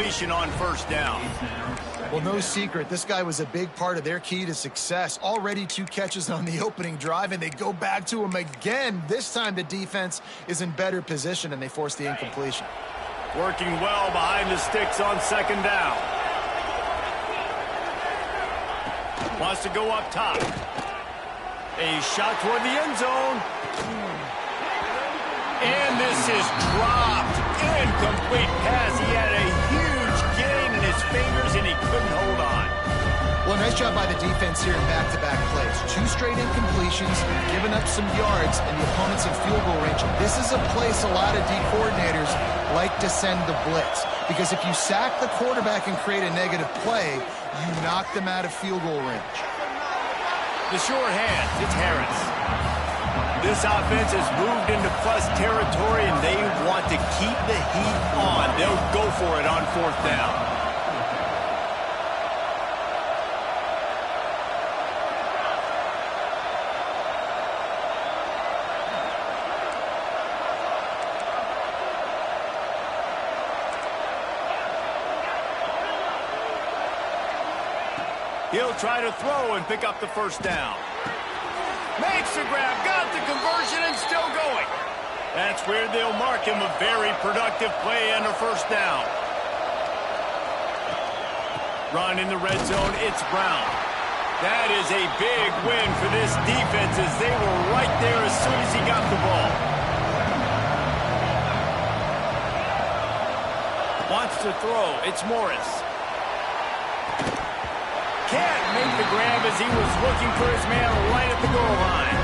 incompletion on first down. Well, no secret, this guy was a big part of their key to success. Already 2 catches on the opening drive, and they go back to him again. This time the defense is in better position, and they force the incompletion. Working well behind the sticks on second down. Wants to go up top. A shot toward the end zone. And this is dropped. Incomplete pass. He had a huge gain in his fingers, and he couldn't hold on. Well, nice job by the defense here in back-to-back plays. 2 straight incompletions, giving up some yards, and the opponent's in field goal range. This is a place a lot of D coordinators like to send the blitz, because if you sack the quarterback and create a negative play, you knock them out of field goal range. The sure hand, it's Harris. This offense has moved into plus territory, and they want to keep the heat on. They'll go for it on fourth down. He'll try to throw and pick up the first down. Makes the grab, got the conversion, and still going. That's where they'll mark him a very productive play under first down. Run in the red zone, it's Brown. That is a big win for this defense, as they were right there as soon as he got the ball. Wants to throw, it's Morris. Can't make the grab as he was looking for his man right at the goal line.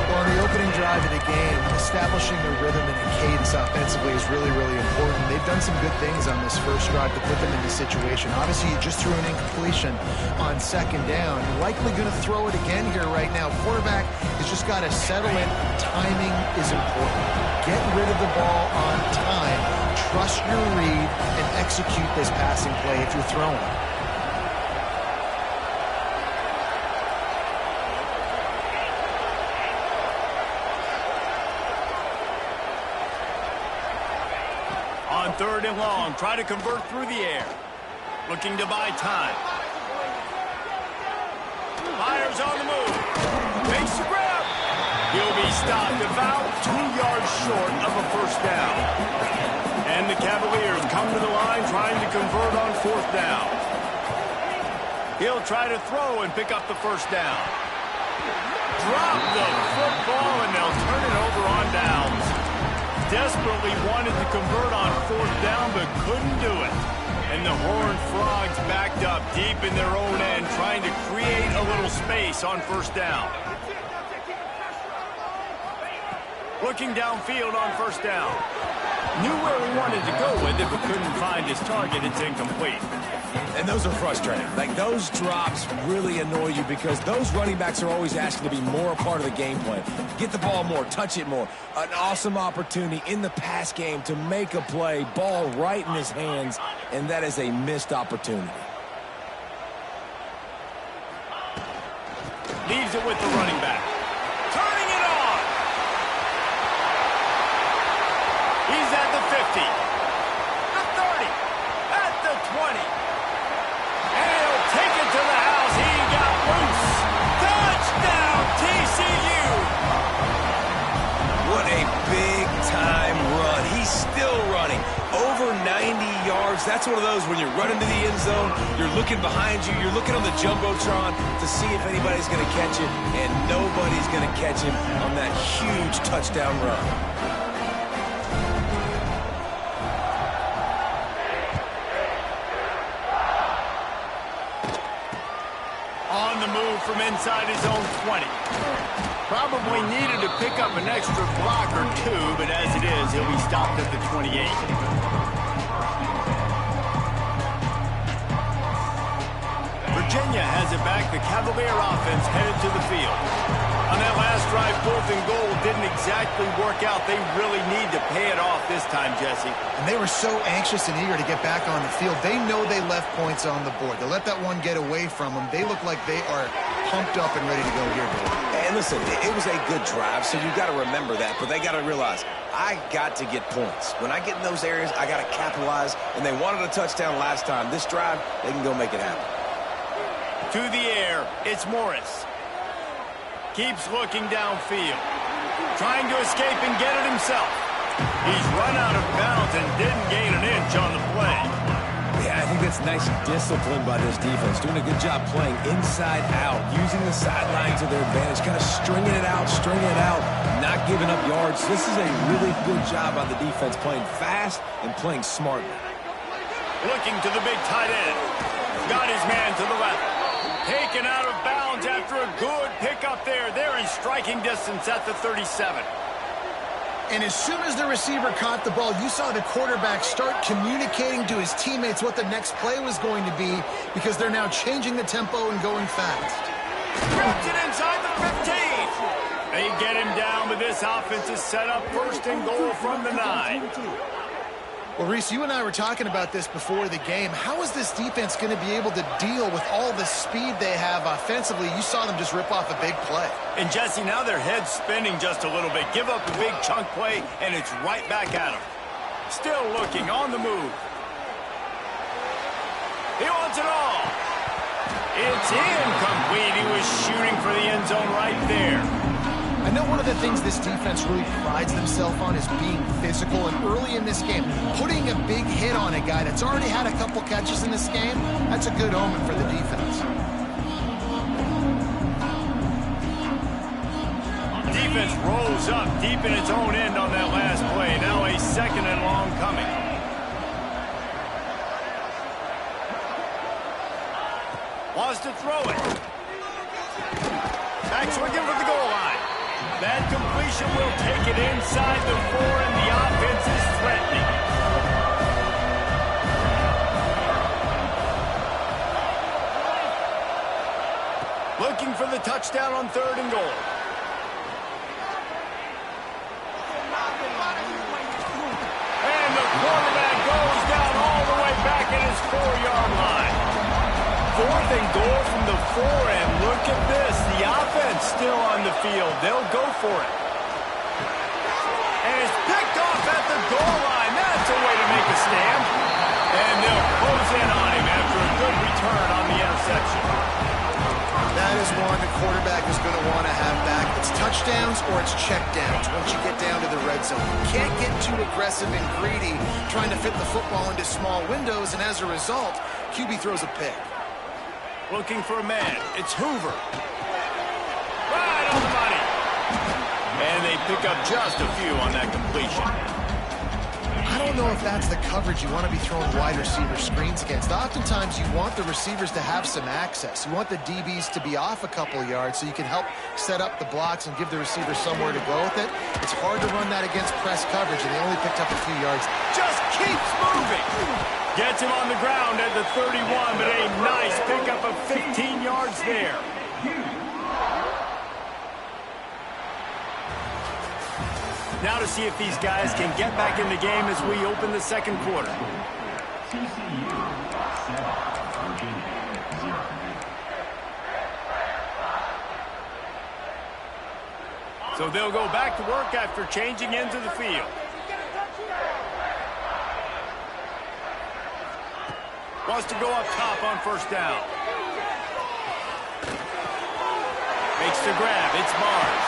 Well, in the opening drive of the game, establishing a rhythm and a cadence offensively is really, really important. They've done some good things on this first drive to put them in this situation. Obviously, you just threw an incompletion on second down. You're likely going to throw it again here right now. Quarterback has just got to settle in. Timing is important. Get rid of the ball on time. Trust your read and execute this passing play if you're throwing it. Third and long, try to convert through the air. Looking to buy time. Fires on the move. Makes the grab. He'll be stopped about 2 yards short of a first down. And the Cavaliers come to the line trying to convert on fourth down. He'll try to throw and pick up the first down. Drop the football, and they'll turn it over on downs. Desperately wanted to convert on fourth down, but couldn't do it. And the Horned Frogs backed up deep in their own end, trying to create a little space on first down. Looking downfield on first down. Knew where he wanted to go with it, but couldn't find his target. It's incomplete. And those are frustrating. Like, those drops really annoy you because those running backs are always asking to be more a part of the game plan. Get the ball more, touch it more. An awesome opportunity in the pass game to make a play, ball right in his hands, and that is a missed opportunity. Leaves it with the running back. Turning it on. He's at the 50. The 30. At the 20. And he'll take it to the house. He got loose. Touchdown, TCU. What a big-time run. He's still running. Over 90 yards. That's one of those when you're running to the end zone, you're looking behind you, you're looking on the Jumbotron to see if anybody's going to catch it, and nobody's going to catch him on that huge touchdown run. On the move from inside his own 20. Probably needed to pick up an extra block or two, but as it is, he'll be stopped at the 28. Virginia has it back. The Cavalier offense headed to the field. A On that last drive, 4th and goal didn't exactly work out. They really need to pay it off this time, Jesse. And they were so anxious and eager to get back on the field. They know they left points on the board. To let that one get away from them, they look like they are pumped up and ready to go here, Dave. And listen, it was a good drive, so you've got to remember that. But they got to realize, I got to get points. When I get in those areas, I got to capitalize. And they wanted a touchdown last time. This drive, they can go make it happen. To the air, it's Morris. Keeps looking downfield. Trying to escape and get it himself. He's run out of bounds and didn't gain an inch on the play. Yeah, I think that's nice discipline by this defense. Doing a good job playing inside out, using the sideline to their advantage, kind of stringing it out, not giving up yards. This is a really good job on the defense, playing fast and playing smartly. Looking to the big tight end. Got his man to the left. Taken out of bounds after a good pickup there. They're in striking distance at the 37. And as soon as the receiver caught the ball, you saw the quarterback start communicating to his teammates what the next play was going to be, because they're now changing the tempo and going fast. Grabs it inside the 15. They get him down, but this offense is set up 1st and goal from the 9. Well, Reese, you and I were talking about this before the game. How is this defense going to be able to deal with all the speed they have offensively? You saw them just rip off a big play. And, Jesse, now their head's spinning just a little bit. Give up a big chunk play, and it's right back at them. Still looking, on the move. He wants it all. It's incomplete. He was shooting for the end zone right there. I know one of the things this defense really prides themselves on is being physical, and early in this game, putting a big hit on a guy that's already had a couple catches in this game, that's a good omen for the defense. Defense rolls up deep in its own end on that last play. Now a 2nd and long coming. Wants to throw it. Back swinging for the goal line. That completion will take it inside the 4, and the offense is threatening. Looking for the touchdown on 3rd and goal. And the quarterback goes down all the way back at his 4-yard line. 4th and goal from the 4, and look at this. The offense still on the field. They'll go for it. And it's picked off at the goal line. That's a way to make a stand. And they'll close in on him after a good return on the interception. That is one the quarterback is going to want to have back. It's touchdowns or it's checkdowns once you get down to the red zone. You can't get too aggressive and greedy trying to fit the football into small windows, and as a result, QB throws a pick. Looking for a man. It's Hoover. Right on the money. And they pick up just a few on that completion. I don't know if that's the coverage you want to be throwing wide receiver screens against. Oftentimes, you want the receivers to have some access. You want the DBs to be off a couple of yards so you can help set up the blocks and give the receiver somewhere to go with it. It's hard to run that against press coverage, and they only picked up a few yards. Just keeps moving. Gets him on the ground at the 31, but a nice pickup of 15 yards there. Now to see if these guys can get back in the game as we open the 2nd quarter. So they'll go back to work after changing into the field. Wants to go up top on 1st down. Makes the grab. It's Mars.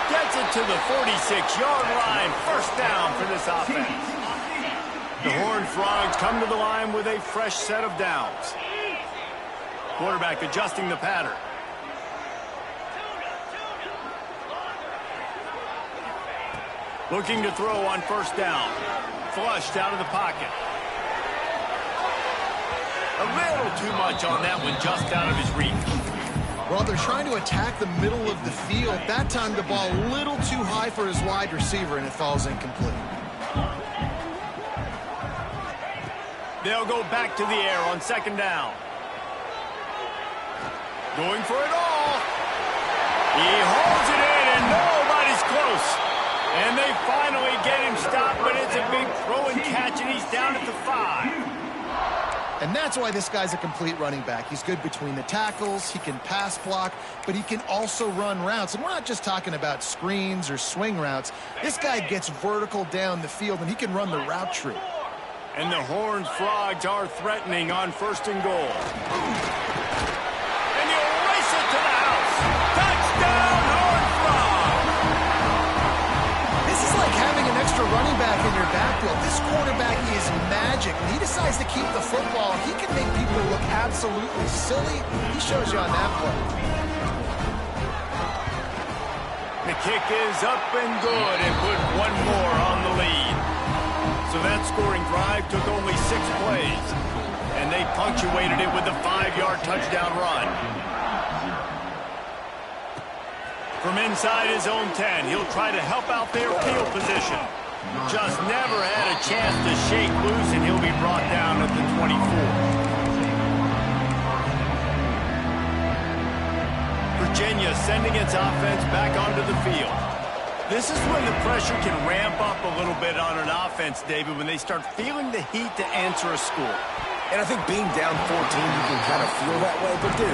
Gets it to the 46-yard line. 1st down for this offense. The Horned Frogs come to the line with a fresh set of downs. Quarterback adjusting the pattern. Looking to throw on 1st down. Flushed out of the pocket. A little too much on that one, just out of his reach. Well, they're trying to attack the middle of the field. That time the ball a little too high for his wide receiver, and it falls incomplete. They'll go back to the air on 2nd down. Going for it all. He holds And they finally get him stopped, but it's a big throw and catch, and he's down at the 5. And that's why this guy's a complete running back. He's good between the tackles, he can pass block, but he can also run routes. And we're not just talking about screens or swing routes. This guy gets vertical down the field, and he can run the route tree. And the Horned Frogs are threatening on 1st and goal. And he'll race it to the house. Touchdown, Horned Frogs! This is like having an extra running back in your backfield. This quarterback is magic. When he decides to keep the football, he can make people look absolutely silly. He shows you on that play. The kick is up and good and put one more on the lead. So that scoring drive took only 6 plays, and they punctuated it with a 5-yard touchdown run. From inside his own 10, he'll try to help out their field position. Just never had a chance to shake loose, and he'll be brought down at the 24. Virginia sending its offense back onto the field. This is when the pressure can ramp up a little bit on an offense, David, when they start feeling the heat to answer a score. And I think being down 14, you can kind of feel that way. But, dude,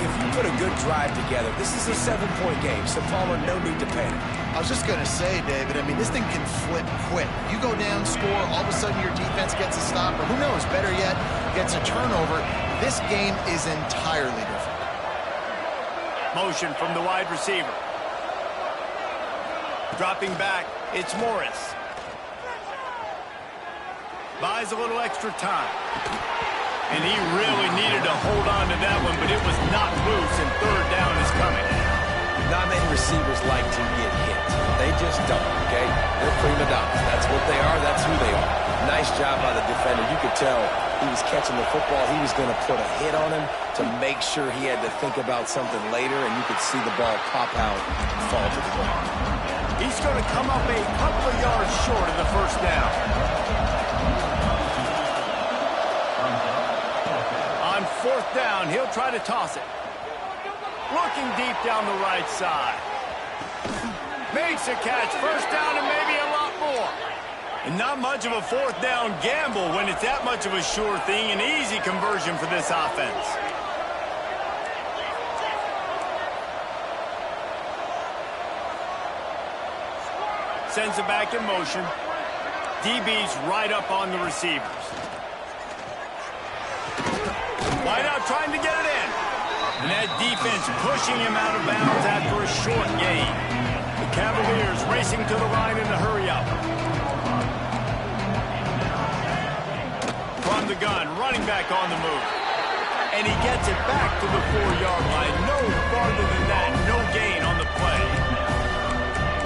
if you put a good drive together, this is a 7-point game. So, Palmer, no need to panic. I was just going to say, David, I mean, this thing can flip quick. You go down, score, all of a sudden your defense gets a stop, or who knows, better yet, gets a turnover. This game is entirely different. Motion from the wide receiver. Dropping back, it's Morris. Buys a little extra time. And he really needed to hold on to that one, but it was not loose, and 3rd down is coming. Not many receivers like to get hit. They just don't, okay? They're prima donnas. That's what they are. That's who they are. Nice job by the defender. You could tell he was catching the football. He was going to put a hit on him to make sure he had to think about something later, and you could see the ball pop out and fall to the ground. He's going to come up a couple of yards short of the 1st down. On 4th down, he'll try to toss it. Looking deep down the right side. Makes a catch. 1st down and maybe a lot more. And not much of a 4th down gamble when it's that much of a sure thing. An easy conversion for this offense. Sends it back in motion. DB's right up on the receivers. Wide out trying to get it in. And that defense pushing him out of bounds after a short gain. The Cavaliers racing to the line in a hurry up. From the gun, running back on the move. And he gets it back to the 4-yard line. No farther than that, no gain on the play.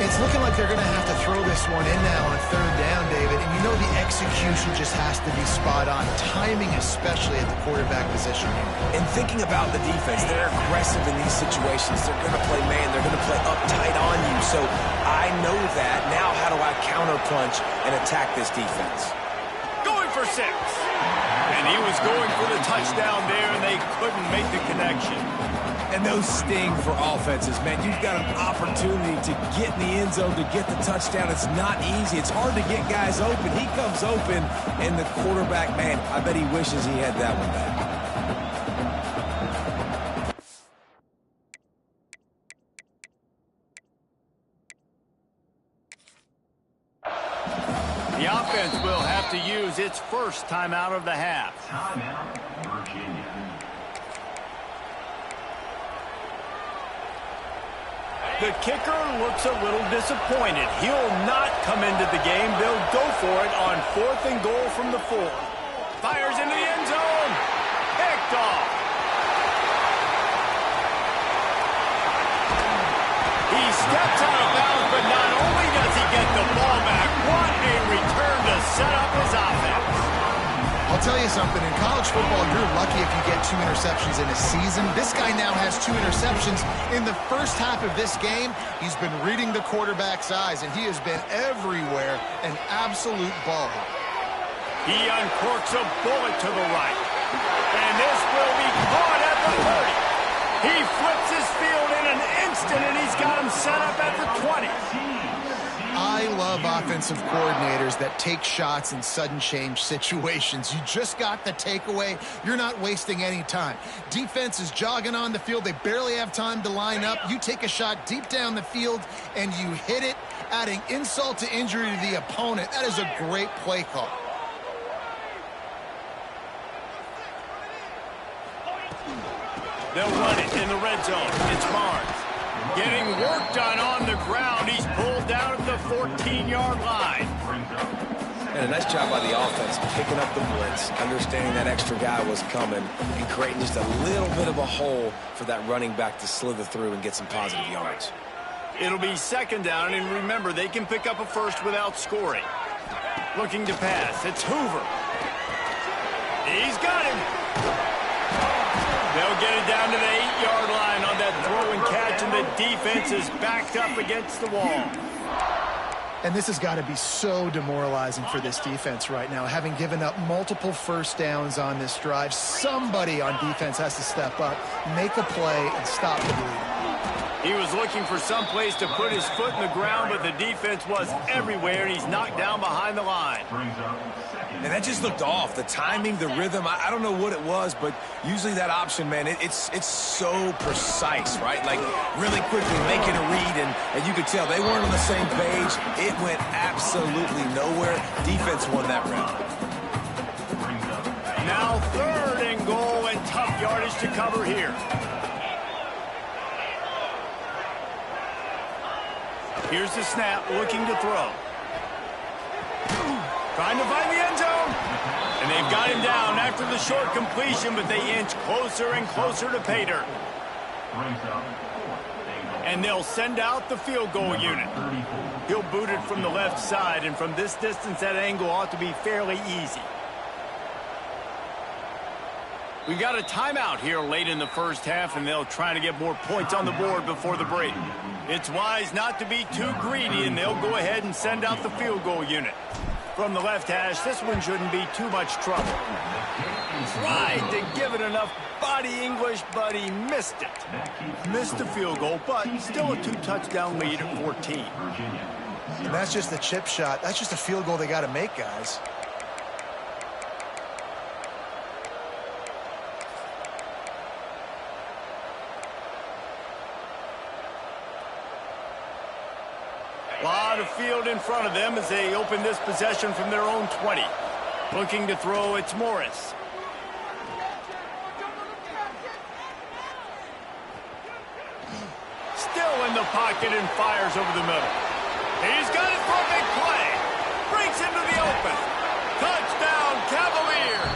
It's looking like they're going to have to throw this one in now on 3rd down, David. And you know the execution just has to be spot on. Timing, especially at the quarterback position. And thinking about the defense, they're aggressive in these situations. They're going to play man. They're going to play uptight on you. So I know that. Now how do I counterpunch and attack this defense? Going for 6. And he was going for the touchdown there, and they couldn't make the connection. And those sting for offenses, man. You've got an opportunity to get in the end zone, to get the touchdown. It's not easy. It's hard to get guys open. He comes open, and the quarterback, man, I bet he wishes he had that one back. The offense will have to use its first timeout of the half. Timeout, Virginia. The kicker looks a little disappointed. He'll not come into the game. They'll go for it on 4th and goal from the 4. Fires into the end zone. Picked off. He steps out of bounds, but not only does he get the ball back, what a return to set up his offense. I'll tell you something, in college football, you're lucky if you get 2 interceptions in a season. This guy now has 2 interceptions. In the first half of this game, he's been reading the quarterback's eyes, and he has been everywhere, an absolute ball. He uncorks a bullet to the right. And this will be caught at the 30. He flips his field in an instant, and he's got him set up at the 20. I I love offensive coordinators that take shots in sudden change situations. You just got the takeaway. You're not wasting any time. Defense is jogging on the field. They barely have time to line up. You take a shot deep down the field, and you hit it, adding insult to injury to the opponent. That is a great play call. They'll run it in the red zone. It's Barnes. Getting work done on the ground. He's pulled down at the 14-yard line. And a nice job by the offense picking up the blitz, understanding that extra guy was coming, and creating just a little bit of a hole for that running back to slither through and get some positive yards. It'll be second down, and remember, they can pick up a first without scoring. Looking to pass. It's Hoover. He's got him. They'll get it down to the 8-yard line on that throw and catch, and the defense is backed up against the wall. And this has got to be so demoralizing for this defense right now. Having given up multiple first downs on this drive, somebody on defense has to step up, make a play, and stop the bleeding. He was looking for some place to put his foot in the ground, but the defense was everywhere, and he's knocked down behind the line. And that just looked off. The timing, the rhythm, I don't know what it was, but usually that option, man, it's so precise, right? Like, really quickly making a read, and you could tell they weren't on the same page. It went absolutely nowhere. Defense won that round. Now 3rd and goal, and tough yardage to cover here. Here's the snap, looking to throw. Trying to find the end zone. And they've got him down after the short completion, but they inch closer and closer to pay dirt. And they'll send out the field goal unit. He'll boot it from the left side, and from this distance, that angle ought to be fairly easy. We've got a timeout here late in the first half, and they'll try to get more points on the board before the break. It's wise not to be too greedy, and they'll go ahead and send out the field goal unit. From the left hash, this one shouldn't be too much trouble. Tried to give it enough body English, but he missed it. Missed the field goal, but still a 2-touchdown lead at 14. And that's just a chip shot. That's just a field goal they got to make, guys. A lot of field in front of them as they open this possession from their own 20. Looking to throw, it's Morris. Still in the pocket and fires over the middle. He's got it for a big play. Breaks into the open. Touchdown, Cavaliers.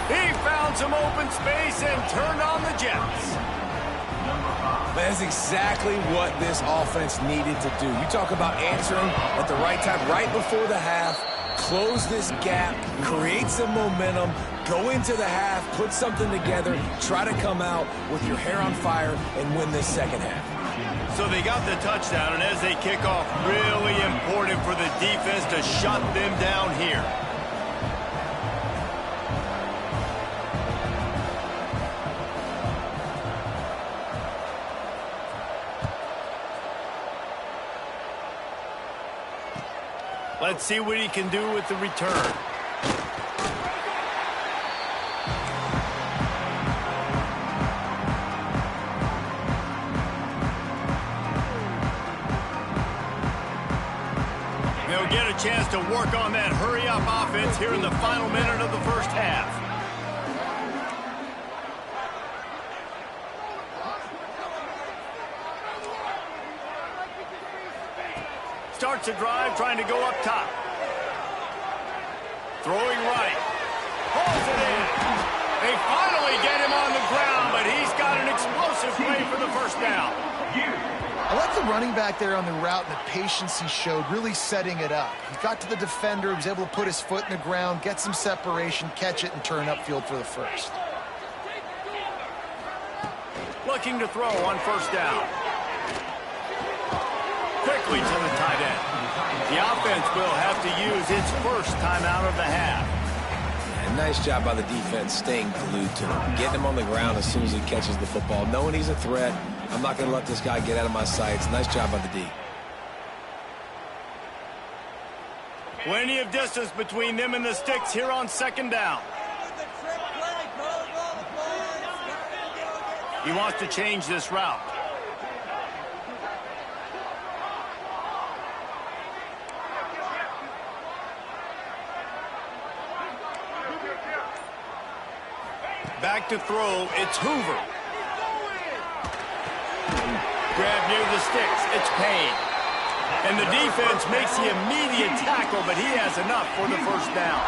He found some open space and turned on the Jets. That's exactly what this offense needed to do. You talk about answering at the right time, right before the half, close this gap, create some momentum, go into the half, put something together, try to come out with your hair on fire and win this second half. So they got the touchdown, and as they kick off, really important for the defense to shut them down here. Let's see what he can do with the return. They'll get a chance to work on that hurry-up offense here in the final minute of the first half. Starts a drive, trying to go up top. Throwing right. Pulls it in. They finally get him on the ground, but he's got an explosive play for the first down. I like the running back there on the route and the patience he showed, really setting it up. He got to the defender, was able to put his foot in the ground, get some separation, catch it, and turn upfield for the first. Looking to throw on first down. Quickly to the tight end. The offense will have to use its first timeout of the half. And nice job by the defense staying glued to him, getting him on the ground as soon as he catches the football, knowing he's a threat. I'm not going to let this guy get out of my sights. Nice job by the D. Plenty of distance between them and the sticks here on second down. He wants to change this route. Back to throw, it's Hoover. Grab near the sticks, it's Payne. And the defense makes the immediate tackle, but he has enough for the first down.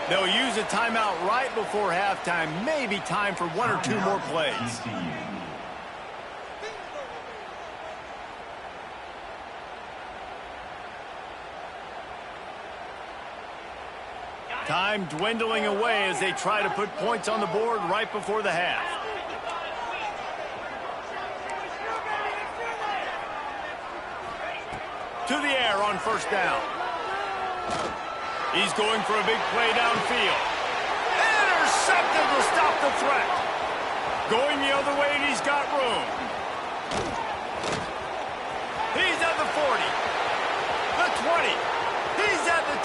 They'll use a timeout right before halftime. Maybe time for one or two more plays. Time dwindling away as they try to put points on the board right before the half. To the air on first down. He's going for a big play downfield. Intercepted to stop the threat. Going the other way, and he's got room. He's at the 40. The 20. He's at the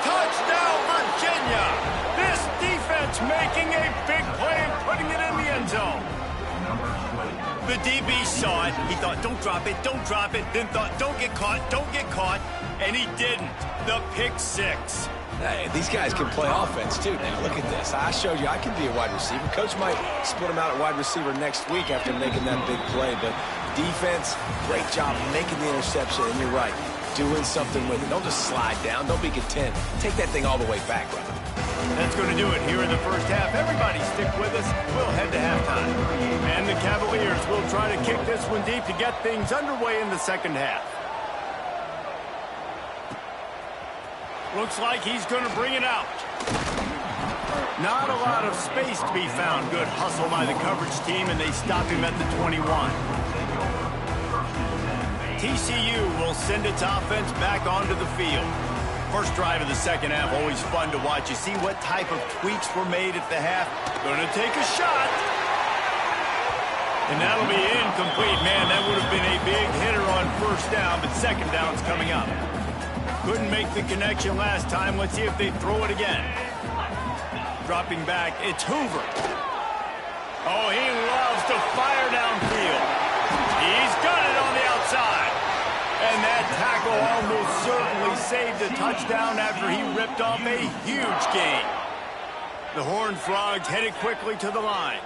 touchdown, Virginia. This defense making a big play and putting it in the end zone. The DB saw it. He thought, don't drop it, don't drop it. Then thought, don't get caught. And he didn't. The pick six. Hey, these guys can play offense, too. Now, look at this. I showed you I can be a wide receiver. Coach might split him out at wide receiver next week after making that big play. But defense, great job making the interception. And you're right, doing something with it. Don't just slide down. Don't be content. Take that thing all the way back, brother. That's going to do it here in the first half. Everybody stick with us. We'll head to halftime. And the Cavaliers will try to kick this one deep to get things underway in the second half. Looks like he's going to bring it out. Not a lot of space to be found. Good hustle by the coverage team, and they stop him at the 21. TCU will send its offense back onto the field. First drive of the second half, always fun to watch. You see what type of tweaks were made at the half. Going to take a shot. And that'll be incomplete. Man, that would have been a big hitter on first down, but second down's coming up. Couldn't make the connection last time. Let's see if they throw it again. Dropping back, it's Hoover. Oh, he loves to fire downfield. He's got it on the outside. And that tackle almost certainly saved a touchdown after he ripped off a huge gain. The Horned Frogs headed quickly to the line.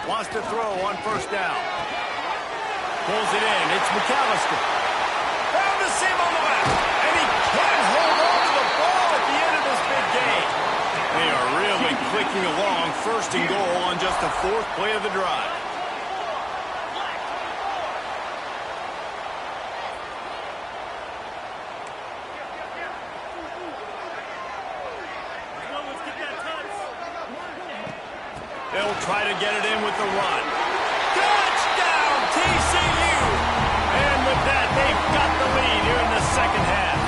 Wants to throw on first down. Pulls it in. It's McAllister. Found the seam on the left. And he can't hold on to the ball at the end of this big game. They are really clicking along. First and goal on just the fourth play of the drive. They'll try to get it in with the run. Touchdown, TCU! And with that, they've got the lead here in the second half.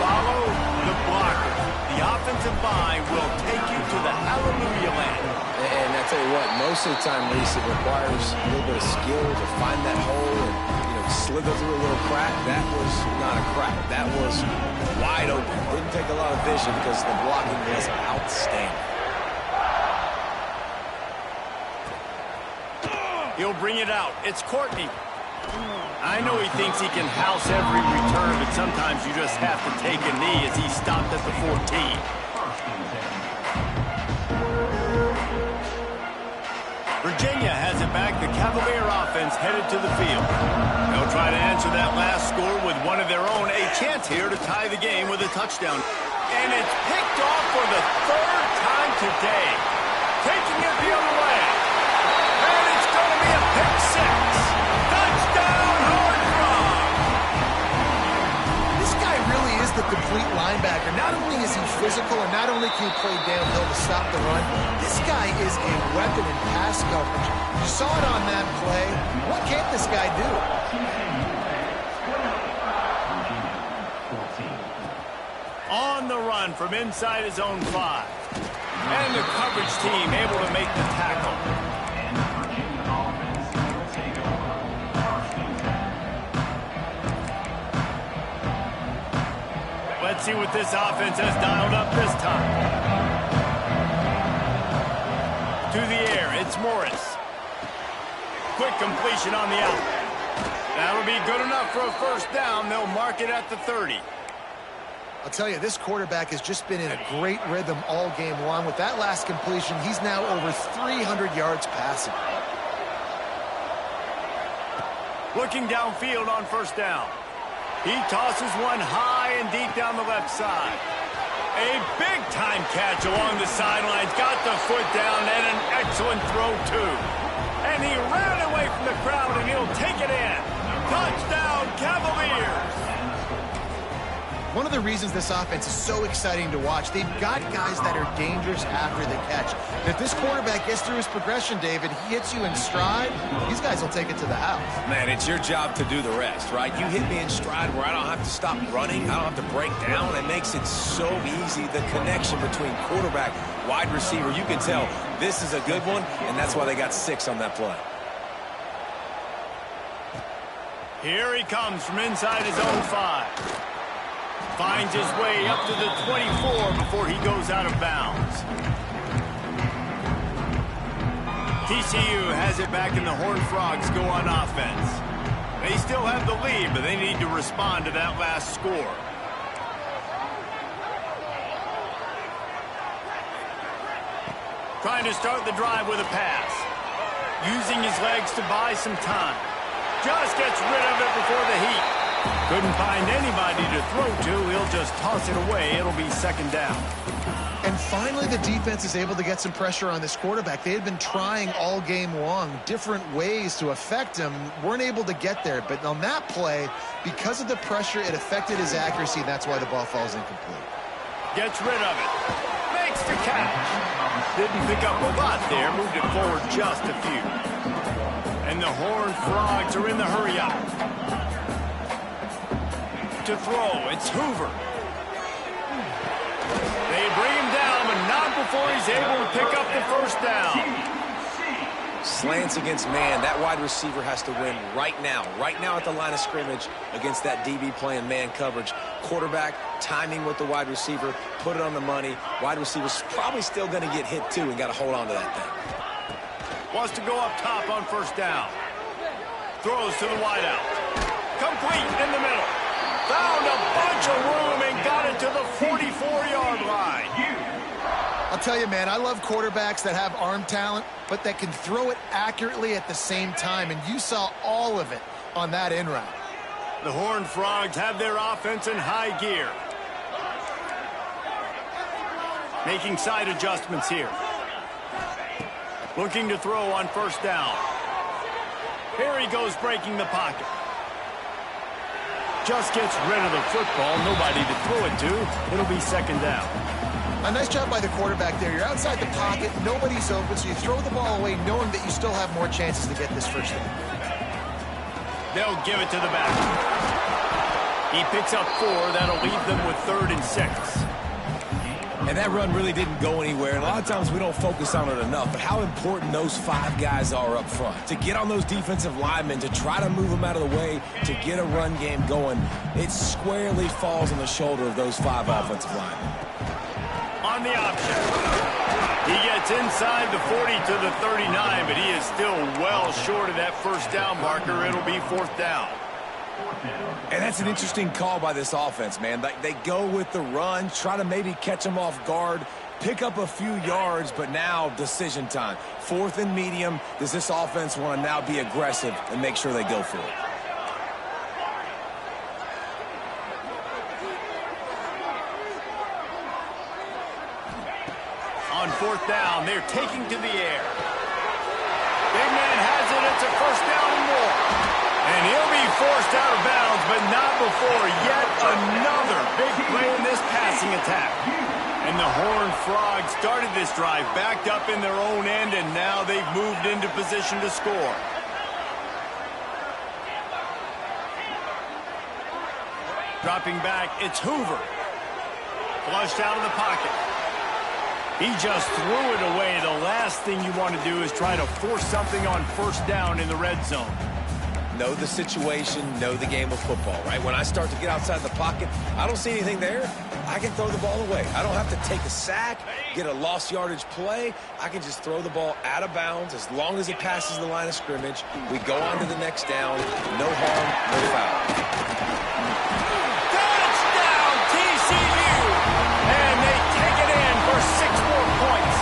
Follow the blocker. The offensive line will take you to the hallelujah land. And I tell you what, most of the time, Reese, it requires a little bit of skill to find that hole and, slither through a little crack. That was not a crack. That was wide open. Didn't take a lot of vision because the blocking was outstanding. He'll bring it out. It's Courtney. I know he thinks he can house every return, but sometimes you just have to take a knee as he stopped at the 14. Virginia has it back. The Cavalier offense headed to the field. They'll try to answer that last score with one of their own. A chance here to tie the game with a touchdown. And it's picked off for the third time today. Taking it the other way. And it's going to be a pick six. Touchdown, Horned Frogs. This guy really is the complete linebacker. Not only is he physical and not only can he play downhill to stop the run, this guy is a weapon in pass coverage. You saw it on that play. What can't this guy do? On the run from inside his own 5. And the coverage team able to make the tackle. And the Virginia offense will take over first and 10. Let's see what this offense has dialed up this time. To the air, it's Morris. Quick completion on the out. That'll be good enough for a first down. They'll mark it at the 30. I'll tell you, this quarterback has just been in a great rhythm all game long. With that last completion, he's now over 300 yards passing. Looking downfield on first down. He tosses one high and deep down the left side. A big-time catch along the sidelines. Got the foot down and an excellent throw, too. And he ran away from the crowd, and he'll take it in. Touchdown, Cavaliers! One of the reasons this offense is so exciting to watch, they've got guys that are dangerous after the catch. And if this quarterback gets through his progression, David, he hits you in stride, these guys will take it to the house. Man, it's your job to do the rest, right? You hit me in stride where I don't have to stop running. I don't have to break down. It makes it so easy. The connection between quarterback, wide receiver, you can tell this is a good one, and that's why they got 6 on that play. Here he comes from inside his own 5. Finds his way up to the 24 before he goes out of bounds. TCU has it back, and the Horned Frogs go on offense. They still have the lead, but they need to respond to that last score. Trying to start the drive with a pass. Using his legs to buy some time. Just gets rid of it before the heat. Couldn't find anybody to throw to. He'll just toss it away. It'll be second down. And finally, the defense is able to get some pressure on this quarterback. They had been trying all game long different ways to affect him. Weren't able to get there. But on that play, because of the pressure, it affected his accuracy. That's why the ball falls incomplete. Gets rid of it. Makes the catch. Didn't pick up a lot there. Moved it forward just a few. And the Horned Frogs are in the hurry-up. To throw, it's Hoover. They bring him down, but not before he's able to pick up the first down. Slants against man. That wide receiver has to win right now at the line of scrimmage against that DB playing man coverage. Quarterback, timing with the wide receiver, put it on the money. Wide receiver's probably still going to get hit, too, and got to hold on to that thing. Wants to go up top on first down. Throws to the wideout. Complete in the middle. Found a bunch of room and got it to the 44-yard line. I'll tell you, man, I love quarterbacks that have arm talent, but that can throw it accurately at the same time, and you saw all of it on that in route. The Horned Frogs have their offense in high gear. Making side adjustments here. Looking to throw on first down. Here he goes breaking the pocket. Just gets rid of the football. Nobody to throw it to. It'll be second down. A nice job by the quarterback there. You're outside the pocket. Nobody's open, so you throw the ball away knowing that you still have more chances to get this first down. They'll give it to the back. He picks up 4. That'll leave them with 3rd and 6. And that run really didn't go anywhere. And a lot of times we don't focus on it enough, but how important those 5 guys are up front. To get on those defensive linemen, to try to move them out of the way, to get a run game going, it squarely falls on the shoulder of those 5 offensive linemen. On the option. He gets inside the 40 to the 39, but he is still well short of that first down marker. It'll be 4th down. And that's an interesting call by this offense, man. They go with the run, try to maybe catch them off guard, pick up a few yards, but now decision time. 4th and medium. Does this offense want to now be aggressive and make sure they go for it? On 4th down, they're taking to the air. Big man has it. It's a first down and more. And he'll be forced out of bounds, but not before yet another big play in this passing attack. And the Horned Frogs started this drive backed up in their own end, and now they've moved into position to score. Dropping back, it's Hoover. Flushed out of the pocket. He just threw it away. The last thing you want to do is try to force something on first down in the red zone. Know the situation, know the game of football, right? When I start to get outside the pocket, I don't see anything there, I can throw the ball away. I don't have to take a sack, get a lost yardage play. I can just throw the ball out of bounds as long as it passes the line of scrimmage. We go on to the next down. No harm, no foul. Touchdown, TCU! And they take it in for 6 more points.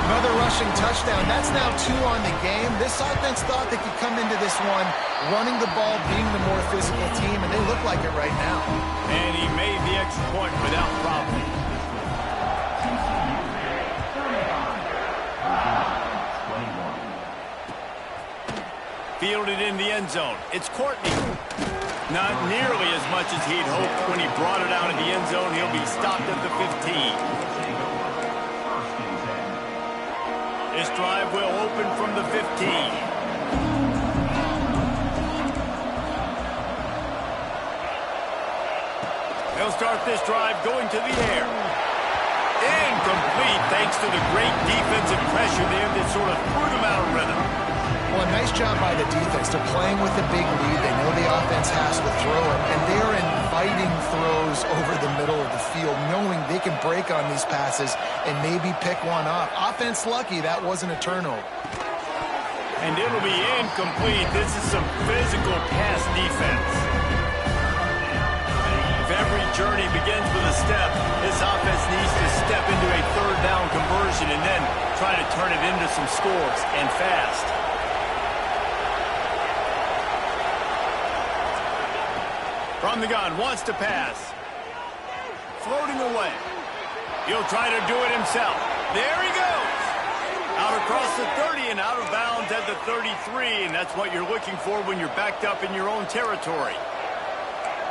Another rushing touchdown. That's now 2 on the game. This offense thought they could come into this one running the ball, being the more physical team, and they look like it right now. And he made the extra point without problem. Fielded in the end zone. It's Courtney. Not nearly as much as he'd hoped when he brought it out of the end zone. He'll be stopped at the 15. This drive will open from the 15. They'll start this drive going to the air. Incomplete thanks to the great defensive pressure there that sort of threw them out of rhythm. Well, nice job by the defense. They're playing with a big lead. They know the offense has to throw it, and they're inviting throws over the middle of the field, knowing they can break on these passes and maybe pick one up. Offense lucky that wasn't a turnover. And it'll be incomplete. This is some physical pass defense. If every journey begins with a step, this offense needs to step into a third down conversion and then try to turn it into some scores, and fast. From the gun, wants to pass. Floating away. He'll try to do it himself. There he goes. Out across the 30 and out of bounds at the 33, and that's what you're looking for when you're backed up in your own territory.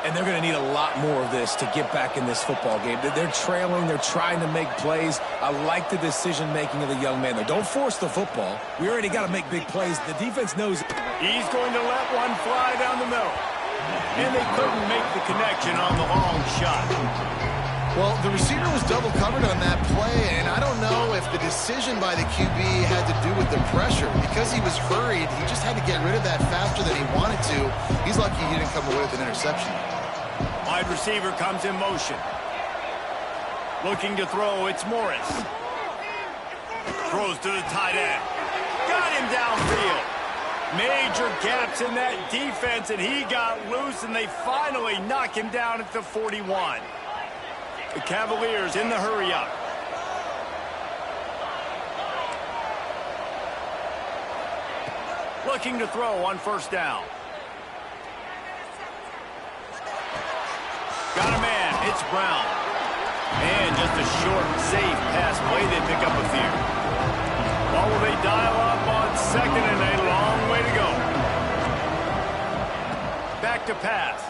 And they're going to need a lot more of this to get back in this football game. They're trailing. They're trying to make plays. I like the decision-making of the young man there. Don't force the football. We already got to make big plays. The defense knows it. He's going to let one fly down the middle. And they couldn't make the connection on the long shot. Well, the receiver was double covered on that play, and I don't know if the decision by the QB had to do with the pressure. Because he was hurried, he just had to get rid of that faster than he wanted to. He's lucky he didn't come away with an interception. Wide receiver comes in motion. Looking to throw, it's Morris. Throws to the tight end. Got him downfield. Major gaps in that defense, and he got loose, and they finally knock him down at the 41. The Cavaliers in the hurry-up. Looking to throw on first down. Got a man. It's Brown. And just a short, safe pass play. They pick up a few. Well, will they dial up on second and a long way to go? Back to pass.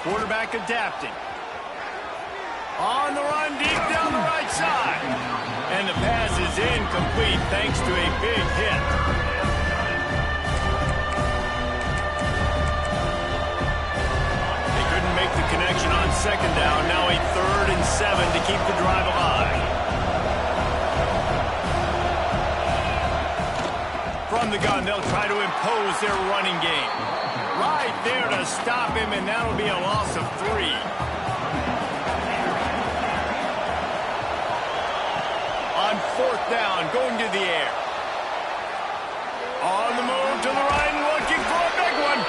Quarterback adapting. On the run, deep down the right side. And the pass is incomplete thanks to a big hit. They couldn't make the connection on second down. Now a 3rd and 7 to keep the drive alive. From the gun, they'll try to impose their running game. Right there to stop him, and that'll be a loss of 3. On 4th down, going to the air. On the move to the right, looking for a big one.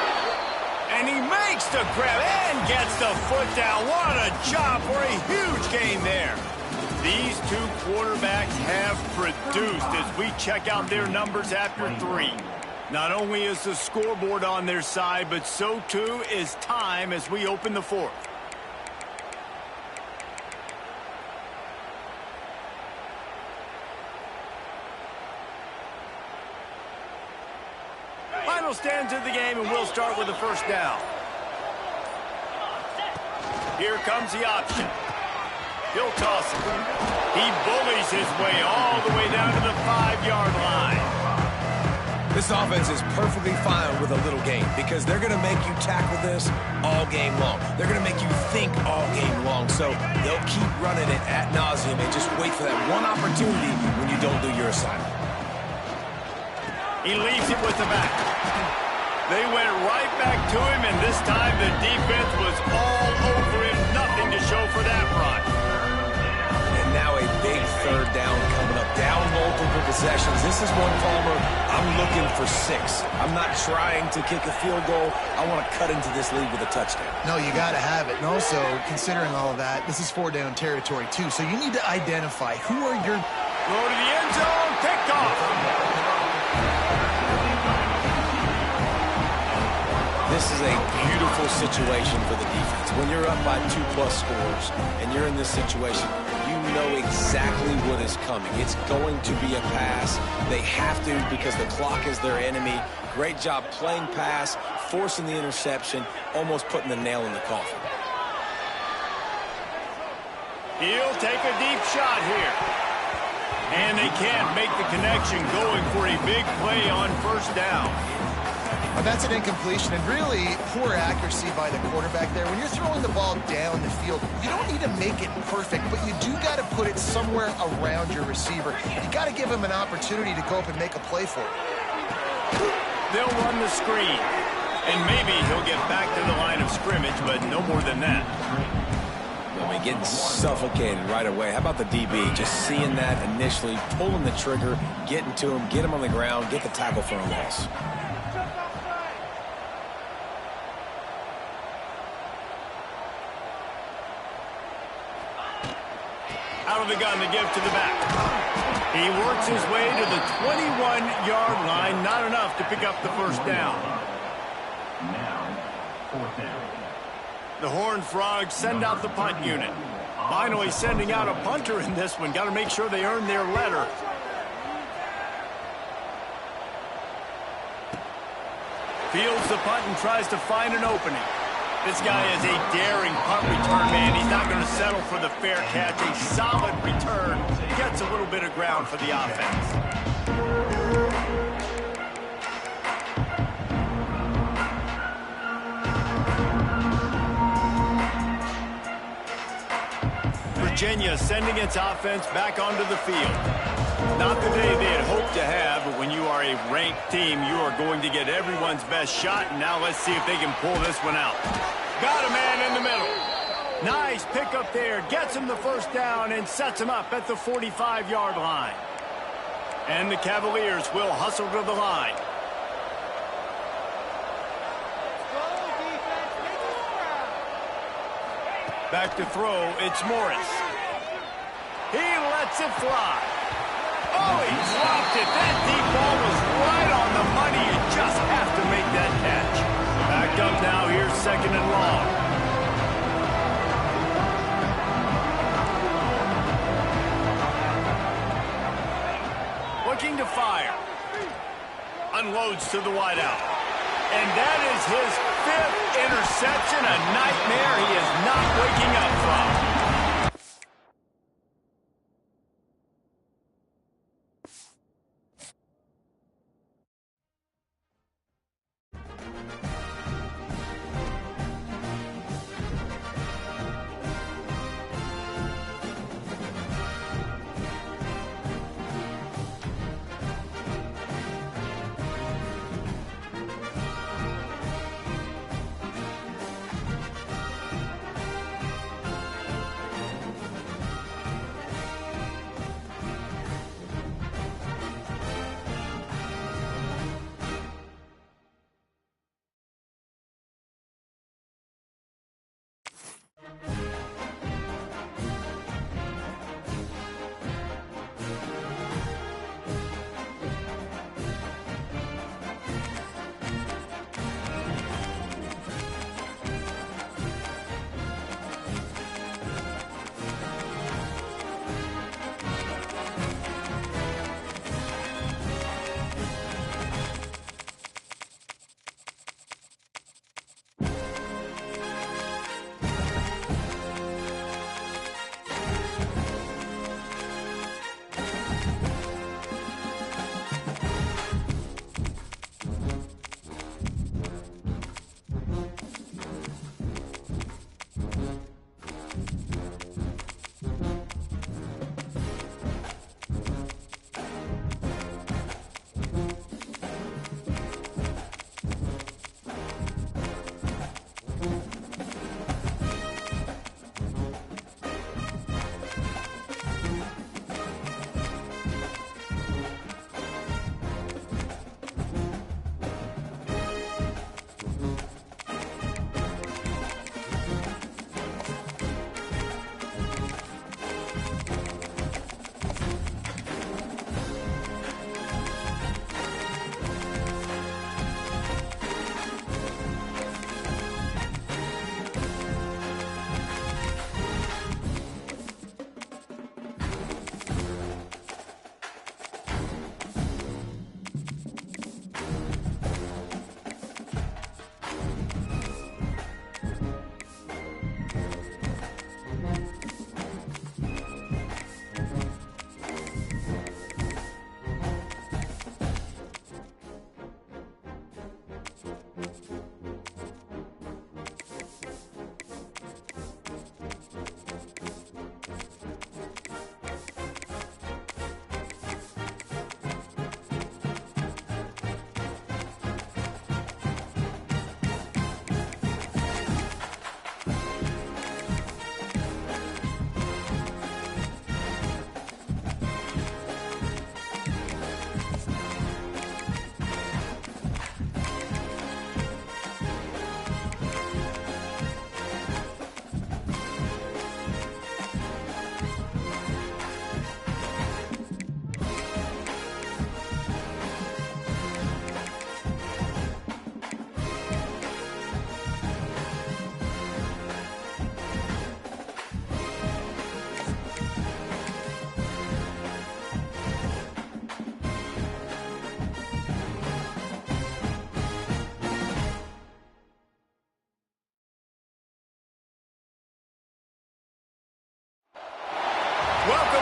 And he makes the grab and gets the foot down. What a job for a huge gain there. These two quarterbacks have produced as we check out their numbers after 3. Not only is the scoreboard on their side, but so too is time as we open the 4th. Final stands of the game, and we'll start with the first down. Here comes the option. He'll toss it. He bullies his way all the way down to the 5-yard line. This offense is perfectly fine with a little game because they're going to make you tackle this all game long. They're going to make you think all game long. So they'll keep running it ad nauseum and just wait for that one opportunity when you don't do your assignment. He leaves it with the back. They went right back to him, and this time the defense was all over him. Nothing to show for that run. And now a big third down coming up. Down multiple possessions. This is one, Palmer, I'm looking for 6. I'm not trying to kick a field goal. I want to cut into this lead with a touchdown. No, you got to have it. And also, considering all of that, this is 4-down territory, too. So you need to identify who are your... Go to the end zone, picked off. This is a beautiful situation for the defense. When you're up by 2+ scores and you're in this situation, you know exactly what is coming. It's going to be a pass. They have to because the clock is their enemy. Great job playing pass, forcing the interception, almost putting the nail in the coffin. He'll take a deep shot here. And they can't make the connection, going for a big play on first down. Well, that's an incompletion, and really poor accuracy by the quarterback there. When you're throwing the ball down the field, you don't need to make it perfect, but you do got to put it somewhere around your receiver. You got to give him an opportunity to go up and make a play for it. They'll run the screen, and maybe he'll get back to the line of scrimmage, but no more than that. I mean, getting suffocated right away. How about the DB? Just seeing that initially, pulling the trigger, getting to him, get him on the ground, get the tackle for a loss. Out of the gun to give to the back. He works his way to the 21-yard line. Not enough to pick up the first down. Now, 4th down. The Horned Frogs send out the punt unit. Finally sending out a punter in this one. Got to make sure they earn their letter. Fields the punt and tries to find an opening. This guy is a daring punt return man. He's not going to settle for the fair catch. A solid return. Gets a little bit of ground for the offense. Virginia sending its offense back onto the field. Not the day they had hoped to have, but when you are a ranked team, you are going to get everyone's best shot. And now let's see if they can pull this one out. Got a man in the middle. Nice pickup there. Gets him the first down and sets him up at the 45-yard line. And the Cavaliers will hustle to the line. Back to throw, it's Morris. He lets it fly. Oh, he dropped it. That deep ball was right on the money. You just have to make that catch. Backed up now, here's 2nd and long. Looking to fire. Unloads to the wideout. And that is his 5th interception, a nightmare he is not waking up from.